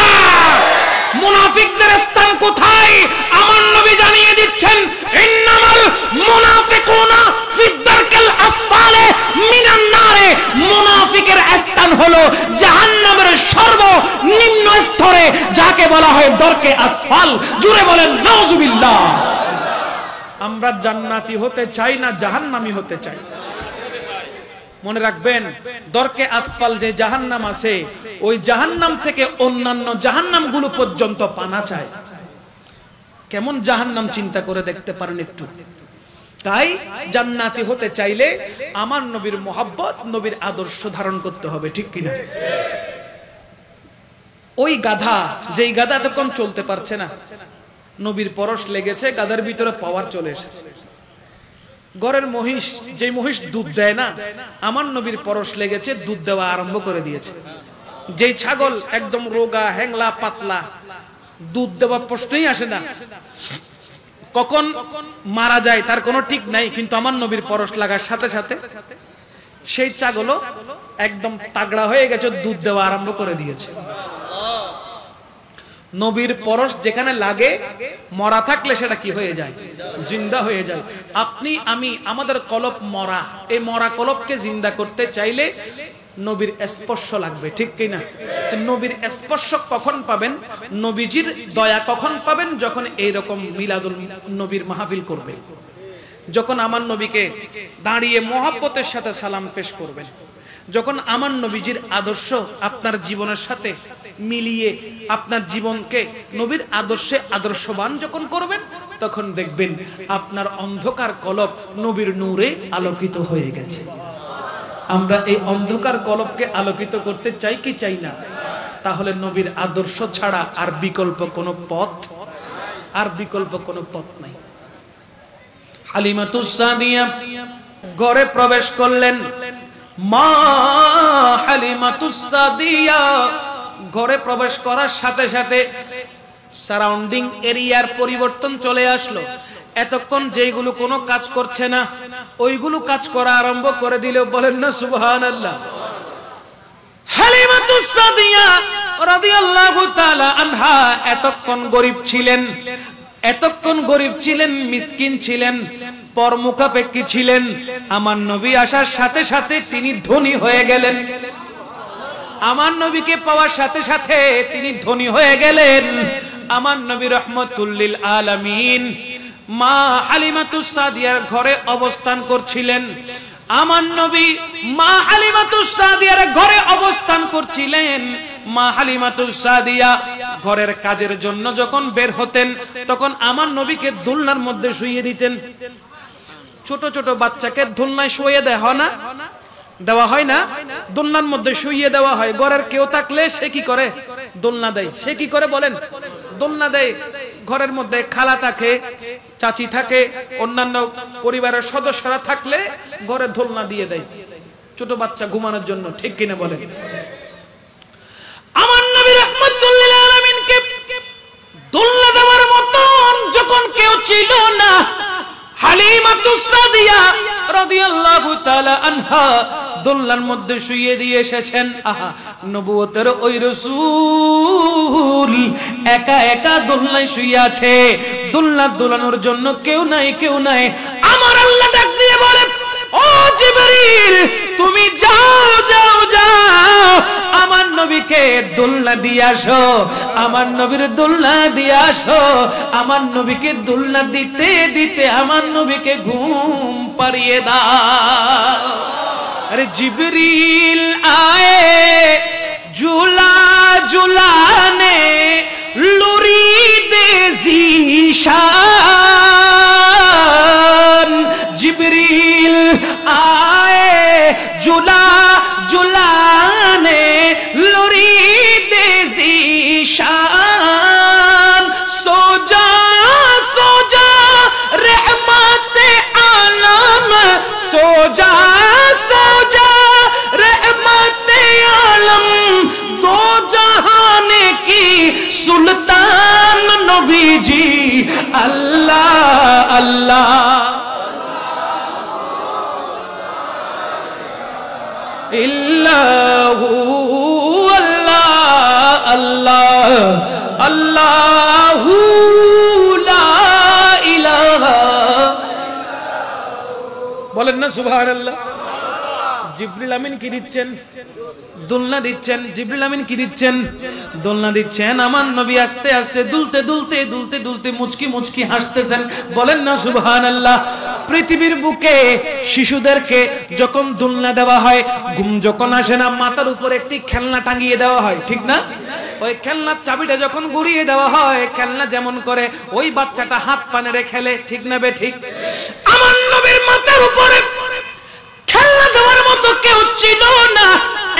Speaker 2: মুনাফিকদের স্থান কোথায় আমার নবী জানিয়ে দিচ্ছেন, ইন্নামাল মুনাফিকুনা ফিদ-দারকিল আসফালে মিনান নারে। মুনাফিকের স্থান হলো জাহান্নামের সর্বনিম্ন স্তরে, যাকে বলা হয় দরকে আসফাল। জুড়ে বলেন নাউজুবিল্লাহ। আমরা জান্নাতি হতে চাই না জাহান্নামী হতে চাই? মনে রাখবেন, দরকে আসফাল যে জাহান্নাম আছে, ওই জাহান্নাম থেকে অন্যান্য জাহান্নামগুলো পর্যন্ত পানা চায়। কেমন জাহান্নাম চিন্তা করে দেখতে পারেন একটু। তাই জান্নাতি হতে চাইলে আমার নবীর মোহাব্বত, নবীর আদর্শ ধারণ করতে হবে। ঠিক কিনা? ওই গাধা, যেই গাধা এতক্ষণ চলতে পারছে না, নবীর পরশ লেগেছে, গাধার ভিতরে পাওয়ার চলে এসেছে। ঘরের মহিষ, যে মহিষ দুধ দেয় না, আমার নবীর পরশ লেগেছে, দুধ দেওয়া আরম্ভ করে দিয়েছে। যেই ছাগল একদম রোগা, হ্যাংলা, পাতলা, দুধ দেওয়া প্রশ্নই আসে না, কখন মারা যায় তার কোনো ঠিক নাই, কিন্তু আমার নবীর পরশ লাগার সাথে সাথে সেই ছাগলও একদম তাগড়া হয়ে গেছে, দুধ দেওয়া আরম্ভ করে দিয়েছে। নবীর পরশ যেখানে লাগে, মরা থাকলে সেটা কি হয়ে যায়? জিন্দা হয়ে যায়। আপনি আমি, আমাদের কলব মরা, এই মরা কলবকে জিন্দা করতে চাইলে নবীর স্পর্শ লাগবে। ঠিক কিনা? নবীর স্পর্শ কখন পাবেন, নবীজির দয়া কখন পাবেন? যখন এইরকম মিলাদুল নবীর মাহফিল করবেন, যখন আমার নবীকে দাঁড়িয়ে মহব্বতের সাথে সালাম পেশ করবেন, যখন আমার নবীজির আদর্শ আপনার জীবনের সাথে মিলিয়ে আপনার জীবনকে নবীর আদর্শে আদর্শবান যখন করবেন, তখন দেখবেন আপনার অন্ধকার কলব নবীর নূরে আলোকিত হয়ে গেছে। আমরা এই অন্ধকার কলবকে আলোকিত করতে চাই কি চাই না? তাহলে নবীর আদর্শ ছাড়া আর বিকল্প কোনো পথ নাই। হালিমাতুস সাদিয়া ঘরে প্রবেশ করলেন। মা হালিমাতুস সাদিয়া ঘরে প্রবেশ করার সাথে সাথে সারাউন্ডিং এরিয়ার পরিবর্তন চলে আসলো। এতক্ষণ যেগুলো কোনো কাজ করছে না, ওইগুলো কাজ করা আরম্ভ করে দিল। বলেন না সুবহানাল্লাহ। হালিমাতুস সাদিয়া রাদিয়াল্লাহু তাআলা আনহা এতক্ষণ গরীব ছিলেন, মিসকিন ছিলেন, পরমুখাপেক্ষী ছিলেন। আমার নবী আসার সাথে সাথে তিনি ধনী হয়ে গেলেন। আমার নবীকে পাওয়ার সাথে সাথে তিনি ধনী হয়ে গেলেন। আমার নবী রহমাতুল লিল আলামিন মা হালিমাতুস সাদিয়ার ঘরে অবস্থান করছিলেন। আমার নবী মা হালিমাতুস সাদিয়ার ঘরে অবস্থান করছিলেন। মা হালিমাতুস সাদিয়া ঘরের কাজের জন্য যখন বের হতেন, তখন আমার নবীকে দোলনার মধ্যে শুইয়ে দিতেন। ছোট ছোট বাচ্চাকে দোলনায় শুইয়ে দেওয়া হয় না, দোলনার মধ্যে শুইয়ে দেওয়া হয়। ঘরের কেউ থাকলে সে কি করে? দোলনা দেয়। সে কি করে বলেন? দোলনা দেয়। ঘরের মধ্যে খালা থাকে, চাচি থাকে, অন্যান্য পরিবারের সদস্যরা থাকলে ঘরে দোলনা দিয়ে দেয় ছোট বাচ্চা ঘুমানোর জন্য। ঠিক কিনা বলেন? আমার নবী রাহমাতুল লিল আলামিনকে দোলনা দেওয়ার মতন যখন কেউ ছিল না, হালিমাতুস সাদিয়া রাদিয়াল্লাহু তাআলা আনহা দোলনার মধ্যে শুইয়ে দিয়ে এসেছেন। আহা, নবুয়তের ওই রাসূল একা একা দোলনায় শুয়ে আছে, দোলনা দোলানোর জন্য কেউ নাই। আমার আল্লাহ ডাক দিয়ে বলে, ও জিবরিল, তুমি যাও আমার নবীকে দোলনা দিয়ে আসো, আমার নবীর দোলনা দিয়ে আসো। আমার নবীকে দোলনা দিতে দিতে আমার নবীকে ঘুম পাড়িয়ে দাও। अरे जिब्रील आए झूला झूलाने लुरी दे ज़ीशान। जिब्रील आए झूला झूलाने लुरी दे ज़ीशान। सो जा रहमत आलम, सो जा रहमत आलम, दो जहान की सुल्तान नबी जी। अल्लाह अल्लाह इल्लाहु अल्लाह अल्लाह अल्लाहु ला इलाहा। বলেন না সুবহানাল্লাহ। জিবরিল আমিন কি দিচ্ছেন? দোলনা দিচ্ছেন। জিবরিল আমিন কি দিচ্ছেন? দোলনা দিচ্ছেন। আমার নবী আস্তে আস্তে দুলতে মুচকি হাসতেছেন। বলেন না সুবহানাল্লাহ। পৃথিবীর বুকে শিশুদেরকে যখন দোলনা দেওয়া হয়, ঘুম যখন আসে না, মাথার উপর একটি খেলনা টাঙিয়ে দেওয়া হয়, ঠিক না? ওই খেলনার চাবিটা যখন ঘুরিয়ে দেওয়া হয়, খেলনা যেমন করে ওই বাচ্চাটা হাত পানে খেলে, ঠিক না বে ঠিক? আমার নবীর মাথার উপরে খেলনা দেওয়ার মতো কেউ ছিল না।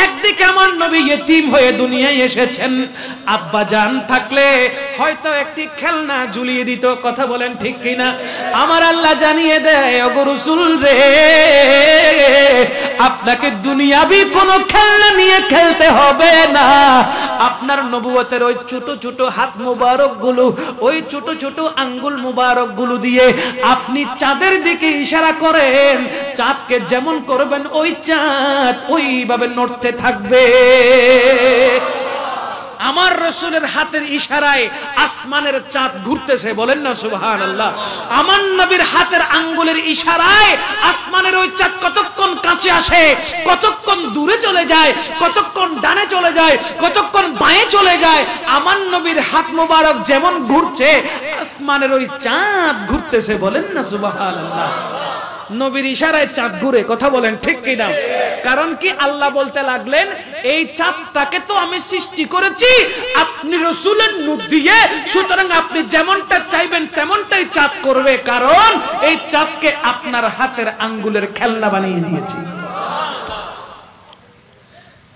Speaker 2: একদিকে আমার নবী ইতিম হয়ে দুনিয়ায় এসেছেন, আব্বা জান থাকলে হয়তো একটি খেলনা ঝুলিয়ে দিত। কথা বলেন ঠিক কিনা? আমার আল্লাহ জানিয়ে দেয়, ওগো রাসূল রে, আপনাকে দুনিয়াবি কোনো খেলনা নিয়ে খেলতে হবে না। আপনার নবুয়তের ওই ছোট ছোট হাত মুবারক গুলো, ওই ছোট ছোট আঙ্গুল মুবারক গুলো দিয়ে আপনি চাঁদের দিকে ইশারা করেন। চাঁদকে যেমন করবেন ওই চাঁদ ওইভাবে নড়তে থাকবে। আমার রাসূলের হাতের ইশারায় আসমানের চাঁদ ঘুরতেছে। বলেন না সুবহানাল্লাহ। আমার নবীর হাতের আঙ্গুলের ইশারায় আসমানের ওই চাঁদ কতক্ষণ কাছে আসে, কতক্ষণ দূরে চলে যায়, কতক্ষণ ডানে চলে যায়, কতক্ষণ বাঁয়ে চলে যায়। আমার নবীর হাত মোবারক যেমন ঘুরছে, আসমানের ওই চাঁদ ঘুরতেছে। বলেন না সুবহানাল্লাহ। নবীর ইশারায় চাঁদ ঘুরে। কথা বলেন ঠিক কিনা? কারণ কি? আল্লাহ বলতে লাগলেন, এই চাঁদটাকে তো আমি সৃষ্টি করেছি আপনি রাসূলের নূর দিয়ে, সুতরাং আপনি যেমনটা চাইবেন তেমনটাই চাঁদ করবে। কারণ এই চাঁদকে আপনার হাতের আঙ্গুলের খেলনা বানিয়ে দিয়েছি।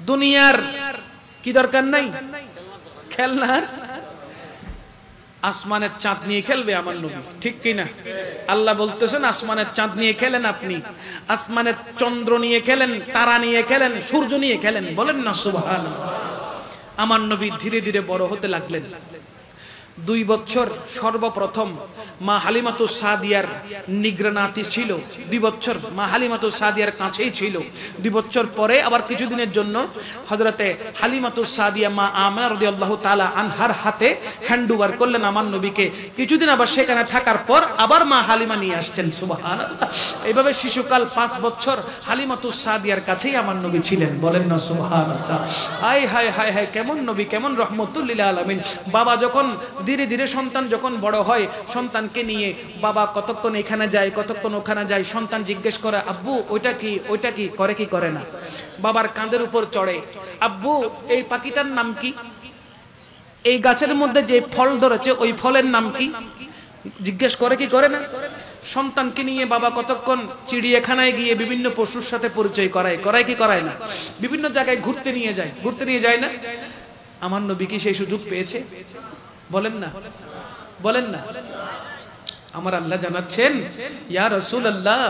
Speaker 2: দুনিয়ার কি দরকার নাই খেলনার। আসমানের চাঁদ নিয়ে খেলবে আমার নবী, ঠিক কিনা? আল্লাহ বলতেছেন আসমানের চাঁদ নিয়ে খেলেন, আপনি আসমানের চন্দ্র নিয়ে খেলেন, তারা নিয়ে খেলেন, সূর্য নিয়ে খেলেন। বলেন না সুবহানাল্লাহ। আমার নবী ধীরে ধীরে বড় হতে লাগলেন। 2 বছর সর্বপ্রথম মা হালিমাতুস সাদিয়ার নিগরানাতি ছিল। 2 বছর মা হালিমাতুস সাদিয়ার কাছেই ছিল। 2 বছর পরে আবার কিছুদিনের জন্য হযরতে হালিমাতুস সাদিয়া মা আমিনা রাদিয়াল্লাহু তাআলা আনহার হাতে হ্যান্ডওভার করলেন আমার নবীকে। কিছুদিন আবার সেখানে থাকার পর আবার মা হালিমা নিয়ে আসছেন। সুবহানাল্লাহ। এইভাবে শিশুকাল 5 বছর হালিমাতুস সাদিয়ার কাছেই আমার নবী ছিলেন। বলেন না সুবহানাল্লাহ। হায় হায় হায় হায়, কেমন নবী, কেমন রহমতুল লিল আলামিন। বাবা যখন ধীরে ধীরে সন্তান যখন বড় হয়, সন্তানকে নিয়ে বাবা কতক্ষণ এখানে যায়, কতক্ষণ ওখানে যায়। সন্তান জিজ্ঞেস করে, আব্বু ওইটা কি করে কি করে না। বাবার কাঁধের উপর চড়ে, আব্বু এই পাখিটার নাম কি, এই গাছের মধ্যে যে ফল ধরেছে ওই ফলের নাম কি, জিজ্ঞেস করে কি করে না। সন্তানকে নিয়ে বাবা কতক্ষণ চিড়িয়াখানায় গিয়ে বিভিন্ন পশুর সাথে পরিচয় করায় কি করায় না। বিভিন্ন জায়গায় ঘুরতে নিয়ে যায় না। আমার নবী কি সেই সুযোগ পেয়েছে? বলেন না। আমার আল্লাহ জানাচ্ছেন, ইয়া রাসূলুল্লাহ,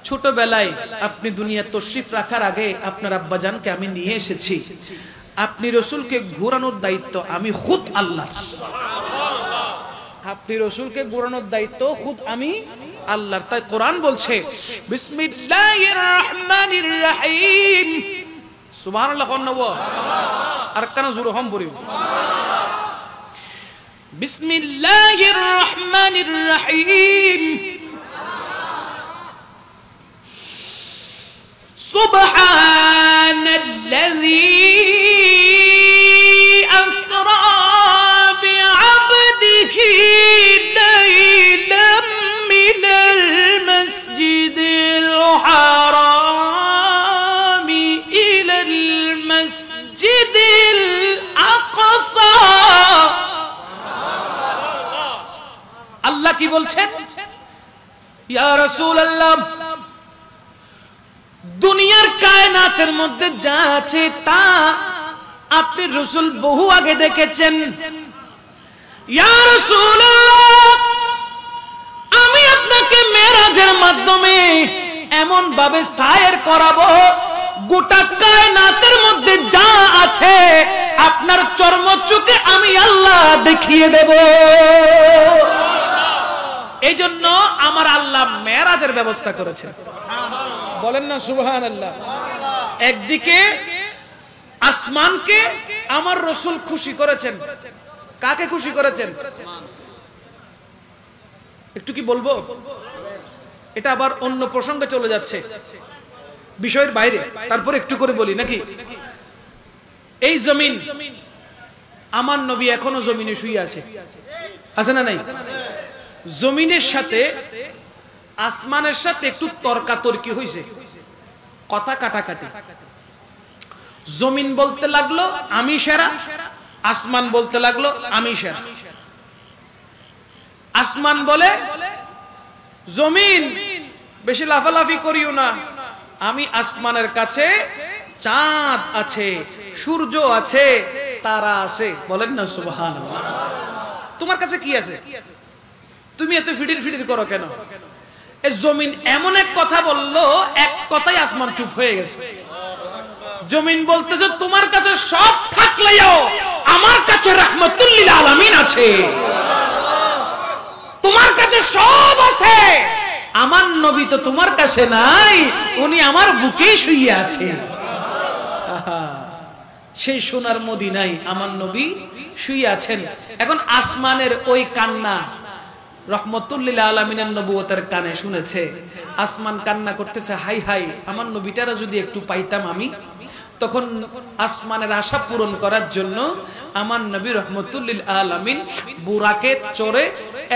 Speaker 2: ছোটবেলায় আপনি দুনিয়া তশরিফ রাখার আগে আপনার আব্বাজানকে আমি নিয়ে এসেছি। আপনি রাসূলকে ঘোরানোর দায়িত্ব আমি খুদ আল্লাহ। আপনি রাসূলকে ঘোরানোর দায়িত্ব খুদ আমি
Speaker 1: আল্লাহর তাই কোরআন বলছে বিসমিল্লাহির রহমানির রহিম সুবহানাল্লাহ আর কেন জোরে হম বলি বিসমিল্লাহির রহমানির রহিম সুবহানাল্লাযী আসরা বিআবদিহি লাইলাম মিনাল মাসজিদিল হারাম ইলাল মাসজিদিল আকসা আল্লাহ কি বলছেন ইয়া রাসূলুল্লাহ দুনিয়ার কায়নাতের মধ্যে যা আছে তা আপনি রাসূল বহু আগে দেখেছেন ইয়া রাসূলুল্লাহ আমি আপনাকে মেরাজের মাধ্যমে এমন ভাবে সায়ের করাবো গোটা কায়নাতের মধ্যে যা আছে আপনার চর্মচোখে আমি আল্লাহ দেখিয়ে দেব এই জন্য আমার আল্লাহ মেরাজের ব্যবস্থা করেছেন বলেন না সুবহানাল্লাহ একদিকে আসমানকে আমার রাসূল খুশি করেছেন কাকে খুশি করেছেন একটু কি বলবো এটা আবার অন্য প্রসঙ্গে চলে যাচ্ছে বিষয়ের বাইরে তারপর একটু করে বলি নাকি এই জমিন আমার নবী এখনো জমিনে শুয়ে আছে আছে না নাই জমিনের সাথে আসমানের সাথে একটু তর্কাতর্কি হয়েছে কথা কাটাকাটি জমিন বলতে লাগলো আমি সেরা আসমান বলতে লাগলো আমি সেরা আসমান বলে জমিন বেশি লাফালাফি করিও না আমি আসমানের কাছে চাঁদ আছে সূর্য আছে তারা আছে বলেন না সুবহানাল্লাহ তোমার কাছে কি আছে তুমি এত ফিডির ফিডির করো কেন এই জমিন এমন এক কথা বললো এক কথাই আসমান চুপ হয়ে গেছে জমিন বলতেছে তোমার কাছে সব থাকলেও আমার কাছে রাহমাতুল লিল আলামিন আছে তোমার কাছে সব আছে আমার নবী তো তোমার কাছে নাই উনি আমার বুকেই শুয়ে আছেন সেই সোনার মদিনায় আমার নবী শুয়ে আছেন এখন আসমানের ওই কান্না রহমতুল লিল আলামিনের নবুয়তের কানে শুনেছে আসমান কান্না করতেছে হাই হাই আমার নবীটারা যদি একটু পাইতাম আমি তখন আসমানের আশা পূরণ করার জন্য আমার নবী রহমতুল লিল আলামিন বুরাকে চড়ে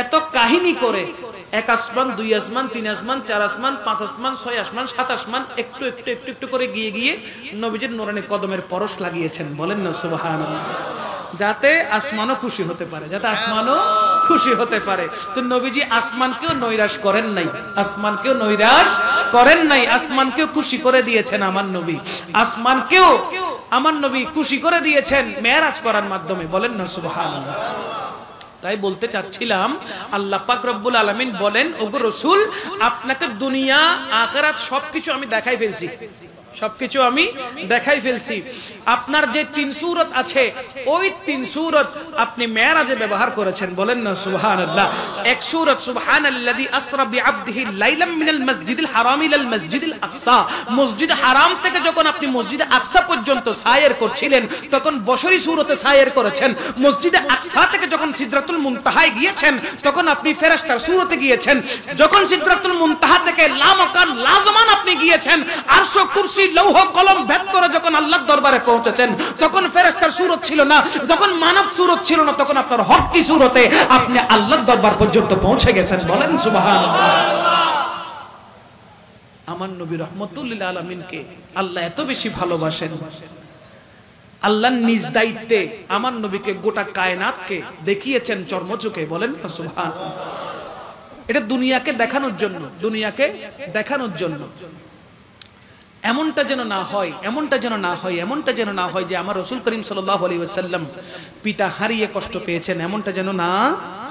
Speaker 1: এত কাহিনী করে এক আসমান দুই আসমান তিন আসমান চার আসমান পাঁচ আসমান ছয় আসমান সাত আসমান একটু একটু একটু একটু করে গিয়ে গিয়ে নবীজির নূরানী কদমের পরশ লাগিয়েছেন বলেন না সুবহানাল্লাহ যাতে আসমানও খুশি হতে পারে যাতে আসমানও খুশি হতে পারে তো নবীজি আসমানকেও নৈরাশ করেন নাই আসমানকেও নৈরাশ করেন নাই আসমানকেও খুশি করে দিয়েছেন আমার নবী আসমানকেও আমার নবী খুশি করে দিয়েছেন মেরাজ করার মাধ্যমে বলেন না সুবহানাল্লাহ তাই বলতে চাচ্ছিলাম আল্লাহ পাক রব্বুল আলামিন বলেন ওগো রাসূল আপনাকে দুনিয়া আখিরাত সবকিছু আমি দেখাই ফেলছি সবকিছু আমি দেখাই ফেলছি আপনার যে তিন সূরত আছে ওই তিন সূরত আপনি মেরাজে ব্যবহার করেছেন বলেন না সুবহানাল্লাহ এক সূরত সুবহানাল্লাযী আসরা বিআবদিহি লাইলাম মিনাল মাসজিদিল হারাম ইলাল মাসজিদিল আকসা মসজিদ হারাম থেকে যখন আপনি মসজিদে আকসা পর্যন্ত সায়ের করছিলেন তখন বশরী সূরতে সায়ের করেছেন মসজিদে আকসা থেকে যখন সিদরাতুল মুনতাহায় গিয়েছেন তখন আপনি ফেরেশতার সূরতে গিয়েছেন যখন সিদরাতুল মুনতাহা থেকে লা মাকান লা জামান আপনি গিয়েছেন আরশ কুরসি লৌহ কলম ভেদ করে যখন আল্লাহর দরবারে পৌঁছেছেন তখন ফেরেশতার সূরত ছিল না যখন মানব সূরত ছিল না তখন আপনার হক্কি সূরতে আপনি আল্লাহর দরবার পর্যন্ত পৌঁছে গেছেন বলেন সুবহানাল্লাহ আমার নবী রহমতুল লিল আলামিনকে আল্লাহ এত বেশি ভালোবাসেন আল্লাহ নিজ দায়িত্বে আমার নবীকে গোটা কায়নাতকে দেখিয়েছেন চর্মচোখে বলেন না সুবহানাল্লাহ এটা দুনিয়াকে দেখানোর জন্য দুনিয়াকে দেখানোর জন্য এমনটা যেন না হয় এমনটা যেন না হয় এমনটা যেন না হয় যে আমার রাসূল করিম সাল্লাল্লাহু আলাইহি ওয়াসাল্লাম পিতা হারিয়ে কষ্ট পেয়েছেন এমনটা যেন না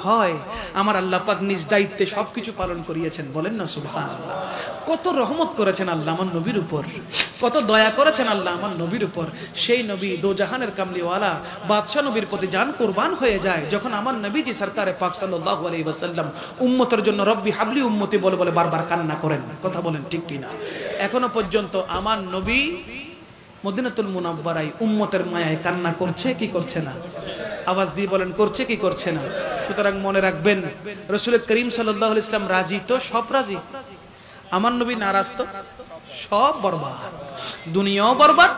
Speaker 2: হয়। আমার আল্লাহ পাক নিজ দায়িত্বে সবকিছু পালন করিয়েছেন, বলেন না সুবহানাল্লাহ। কত রহমত করেছেন আল্লাহ আমার নবীর উপর, কত দয়া করেছেন আল্লাহ আমার নবীর উপর। সেই নবী দো জাহানের কামলিওয়ালা বাদশা নবীর প্রতি জান কুরবান হয়ে যায় যখন আমার নবীজি সরকারে পাক সাল্লাল্লাহু আলাইহি ওয়াসাল্লাম উম্মতের জন্য রব্বি হাবলি উম্মতি বলে বলে বারবার কান্না করেন। কথা বলেন ঠিক কিনা? এখনো পর্যন্ত আমার নবী মদিনাতুল মুনাওয়ারায় উম্মতের মায়ায় কান্না করছে কি করছে না? আওয়াজ দিয়ে বলেন, করছে কি করছে না? সুতরাং মনে রাখবেন, রাসূল করিম সাল্লাল্লাহু আলাইহি ওয়াসাল্লাম রাজি তো সব রাজি, আমার নবী নারাজ তো সব বরবাদ। দুনিয়াও বরবাদ,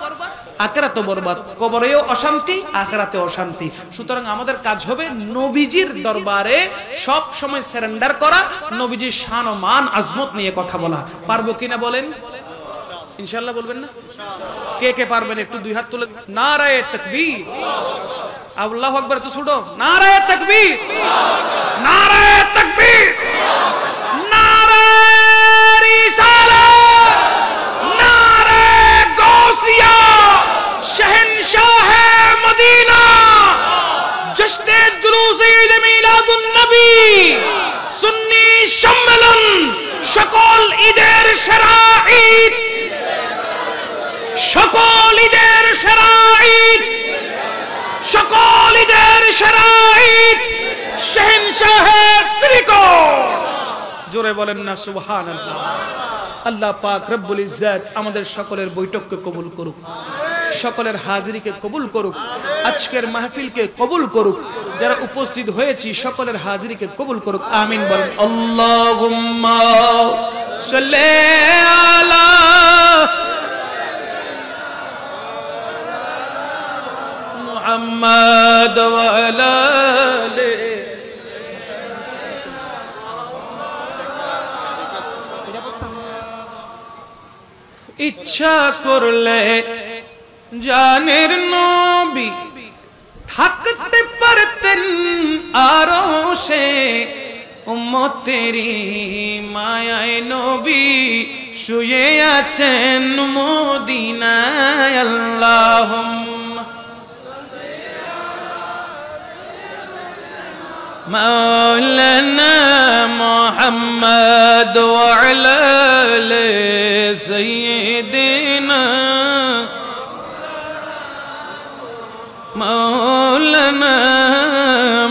Speaker 2: আখিরাতও বরবাদ, কবরেও অশান্তি, আখিরাতেও অশান্তি। সুতরাং আমাদের কাজ হবে নবীজির দরবারে সব সময় সারেন্ডার করা, নবীজির শান ও মান আজমত নিয়ে কথা বলা। পারবো কিনা বলেন? ইনশাআল্লাহ বলবেন না? কে কে পারবেন একটু দুই হাত তুলে নারায়ে তাকবীর, আল্লাহু আকবার। তো ছুটো নারায়ে তাকবীর, নারায়ে তাকবীর, নারায়ে রিসালাত, নারায়ে গাউসিয়া, শহনশাহে মদিনা, জশ্নে জুলুস ঈদ মিলাদুন নবী, সুন্নি সম্মেলন, সকল ঈদের সেরা ঈদ, সকল ঈদের সেরা ঈদ, সকল ঈদের সেরা ঈদ, শহনশাহে শ্রীকোট। জোরে বলেন না সুবহানাল্লাহ। আল্লাহ পাক রব্বুল ইজ্জত আমাদের সকলের বৈঠককে কবুল করুক, সকলের হাজিরিকে কবুল করুক, আজকের মাহফিলকে কবুল করুক, যারা উপস্থিত হয়েছি সকলের হাজিরিকে কবুল করুক। আমিন বলেন। আল্লাহুম্মা সাল্লি আলা মুহাম্মাদ ওয়া আলা আলি। ইচ্ছা করলে জানের নবী থাকতে পারতেন আরশে, উম্মতেরি মায়ায় নবী শুয়ে আছেন মদিনায়। আল্লাহুম্মা মাওলানা মুহাম্মদ ওয়া আলা আলি সাইয়্যিদিনা মাওলানা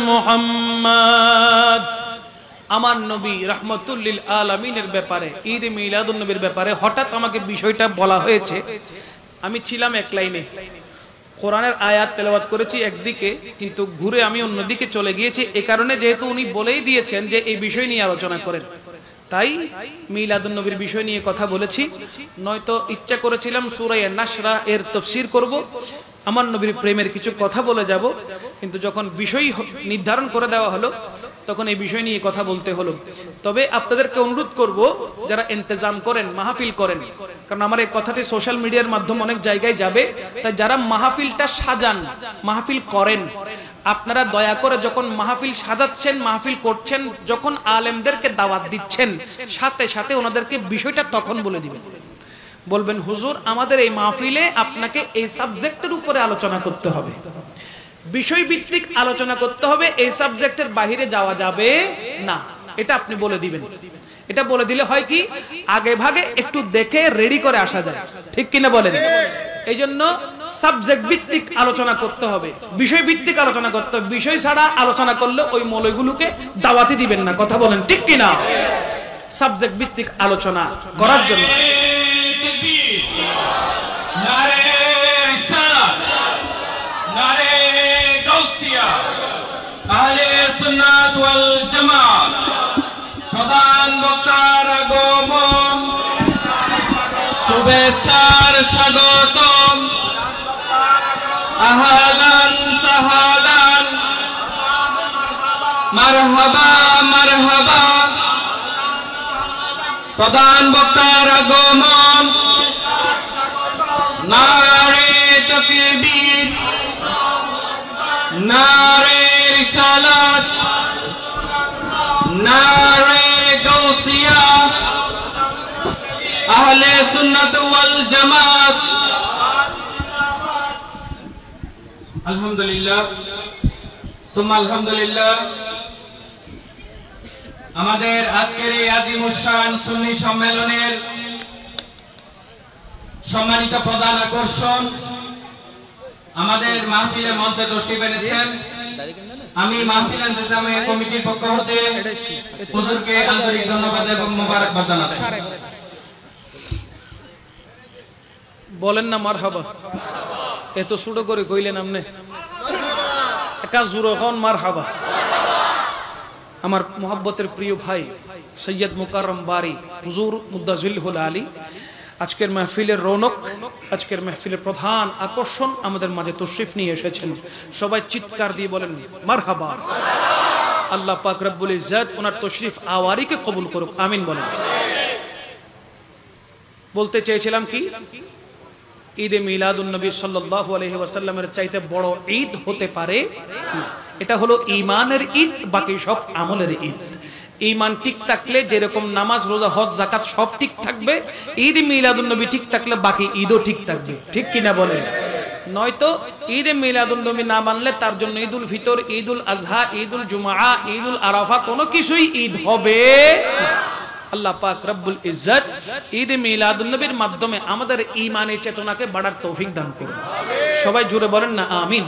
Speaker 2: মুহাম্মদ। আমার নবী রাহমাতুল লিল আলামিনের ব্যাপারে, ঈদ মিলাদুন নবীর ব্যাপারে হঠাৎ আমাকে বিষয়টা বলা হয়েছে। আমি ছিলাম এক লাইনে, কোরআনের আয়াত তেলাওয়াত করেছি একদিকে, কিন্তু ঘুরে আমি অন্যদিকে চলে গিয়েছি। এই কারণে যেহেতু উনি বলেই দিয়েছেন যে এই বিষয় নিয়ে আলোচনা করেন, তাই মিলাদুন নবীর বিষয় নিয়ে কথা বলেছি। নয়তো ইচ্ছা করেছিলাম সূরা নাসরা এর তাফসীর করব, আমার নবীর প্রেমের কিছু কথা বলে যাব, কিন্তু যখন বিষয় নির্ধারণ করে দেওয়া হলো তখন এই বিষয় নিয়ে কথা বলতে হলো। তবে আপনাদেরকে অনুরোধ করব, যারা ইন্তজাম করেন, মাহফিল করেন, কারণ আমার এই কথাটি সোশ্যাল মিডিয়ার মাধ্যমে অনেক জায়গায় যাবে, তাই যারা মাহফিলটা সাজান, মাহফিল করেন, আপনারা দয়া করে যখন মাহফিল সাজাচ্ছেন, মাহফিল করছেন, যখন আলেমদেরকে দাওয়াত দিচ্ছেন, সাথে সাথে ওনাদেরকে বিষয়টা তখন বলে দিবেন। বলবেন, হুজুর আমাদের এই মাহফিলে আপনাকে এই সাবজেক্টের উপরে আলোচনা করতে হবে, বিষয় ভিত্তিক আলোচনা করতে হবে, এই সাবজেক্টের বাইরে যাওয়া যাবে না, এটা আপনি বলে দিবেন। এটা বলে দিলে হয় কি, আগে ভাগে একটু দেখে রেডি করে আসা যায়, ঠিক কিনা বলেন? এই জন্য সাবজেক্ট ভিত্তিক আলোচনা করতে হবে, বিষয় ভিত্তিক আলোচনা করতে হবে। বিষয় ছাড়া আলোচনা করলে ওই মৌলগুলোকে দাওয়াতি দিবেন না, কথা বলেন ঠিক কিনা? সাবজেক্ট ভিত্তিক আলোচনা করার জন্য
Speaker 3: আহলে সুন্নাত ওয়াল জামাত প্রধান বক্তার আগমন, শুভেচ্ছার স্বাগতম, আহলান সাহলান, মারহাবা মারহাবা। প্রধান বক্তার আগমন, নারে তাকবীর, নারে রিসালাত, নারে গাউসিয়া, আহলে সুন্নাত ওয়াল জামাত। আলহামদুলিল্লাহ সুম্মা আলহামদুলিল্লাহ। আমাদের আজকের এই আজিমুশান সুন্নি সম্মেলনের সম্মানিত প্রধান আকর্ষণ আমাদের মাহফিলের মঞ্চে তশরিফ এনেছেন। আমি মাহফিল ইন্তেজামিয়া কমিটির পক্ষ হতে হুজুরকে আন্তরিক ধন্যবাদ এবং মোবারকবাদ জানাচ্ছি।
Speaker 1: বলেন না মারহাবা। এত ছোট করে কইলেন আপনি, একা জোরে হন মারহাবা। আমার মোহাব্বতের প্রিয় ভাই সৈয়দ মুকাররম বারি হুজুর মুদ্দাজিলহুল আলী আজকের মাহফিলের রৌনক, আজকের মাহফিলের প্রধান আকর্ষণ আমাদের মাঝে তশরিফ নিয়ে এসেছেন। সবাই চিৎকার দিয়ে বলেন মারহাবা। আল্লাহ পাক রব্বুল ইজ্জত ওনার তশরিফ আওয়ারিকে কবুল করুক, আমিন বলেন। বলতে চেয়েছিলাম কি, ঈদে মিলাদুন নবী সাল্লাল্লাহু আলাইহি ওয়াসাল্লামের চাইতে বড় ঈদ হতে পারে না। এটা হলো ঈমানের ঈদ, বাকি সব আমলের ঈদ। ঈমান ঠিক থাকলে যেরকম নামাজ, রোজা, হজ, যাকাত সব ঠিক থাকবে, ঈদ মিলাদুন নবী ঠিক থাকলে বাকি ঈদও ঠিক থাকবে। ঠিক কিনা বলেন? নয়তো ঈদে মিলাদুন নবী না মানলে তার জন্য ঈদুল ফিতর, ঈদুল আজহা, ঈদুল জুমআ, ঈদুল আরাফা কোনো কিছুই ঈদ হবে না। আল্লাহ পাক রব্বুল ইজ্জত ঈদ মিলাদুন নবীর মাধ্যমে আমাদের ঈমানের চেতনাকে বাড়ার তৌফিক দান করুন। সবাই জুড়ে বলেন না আমিন।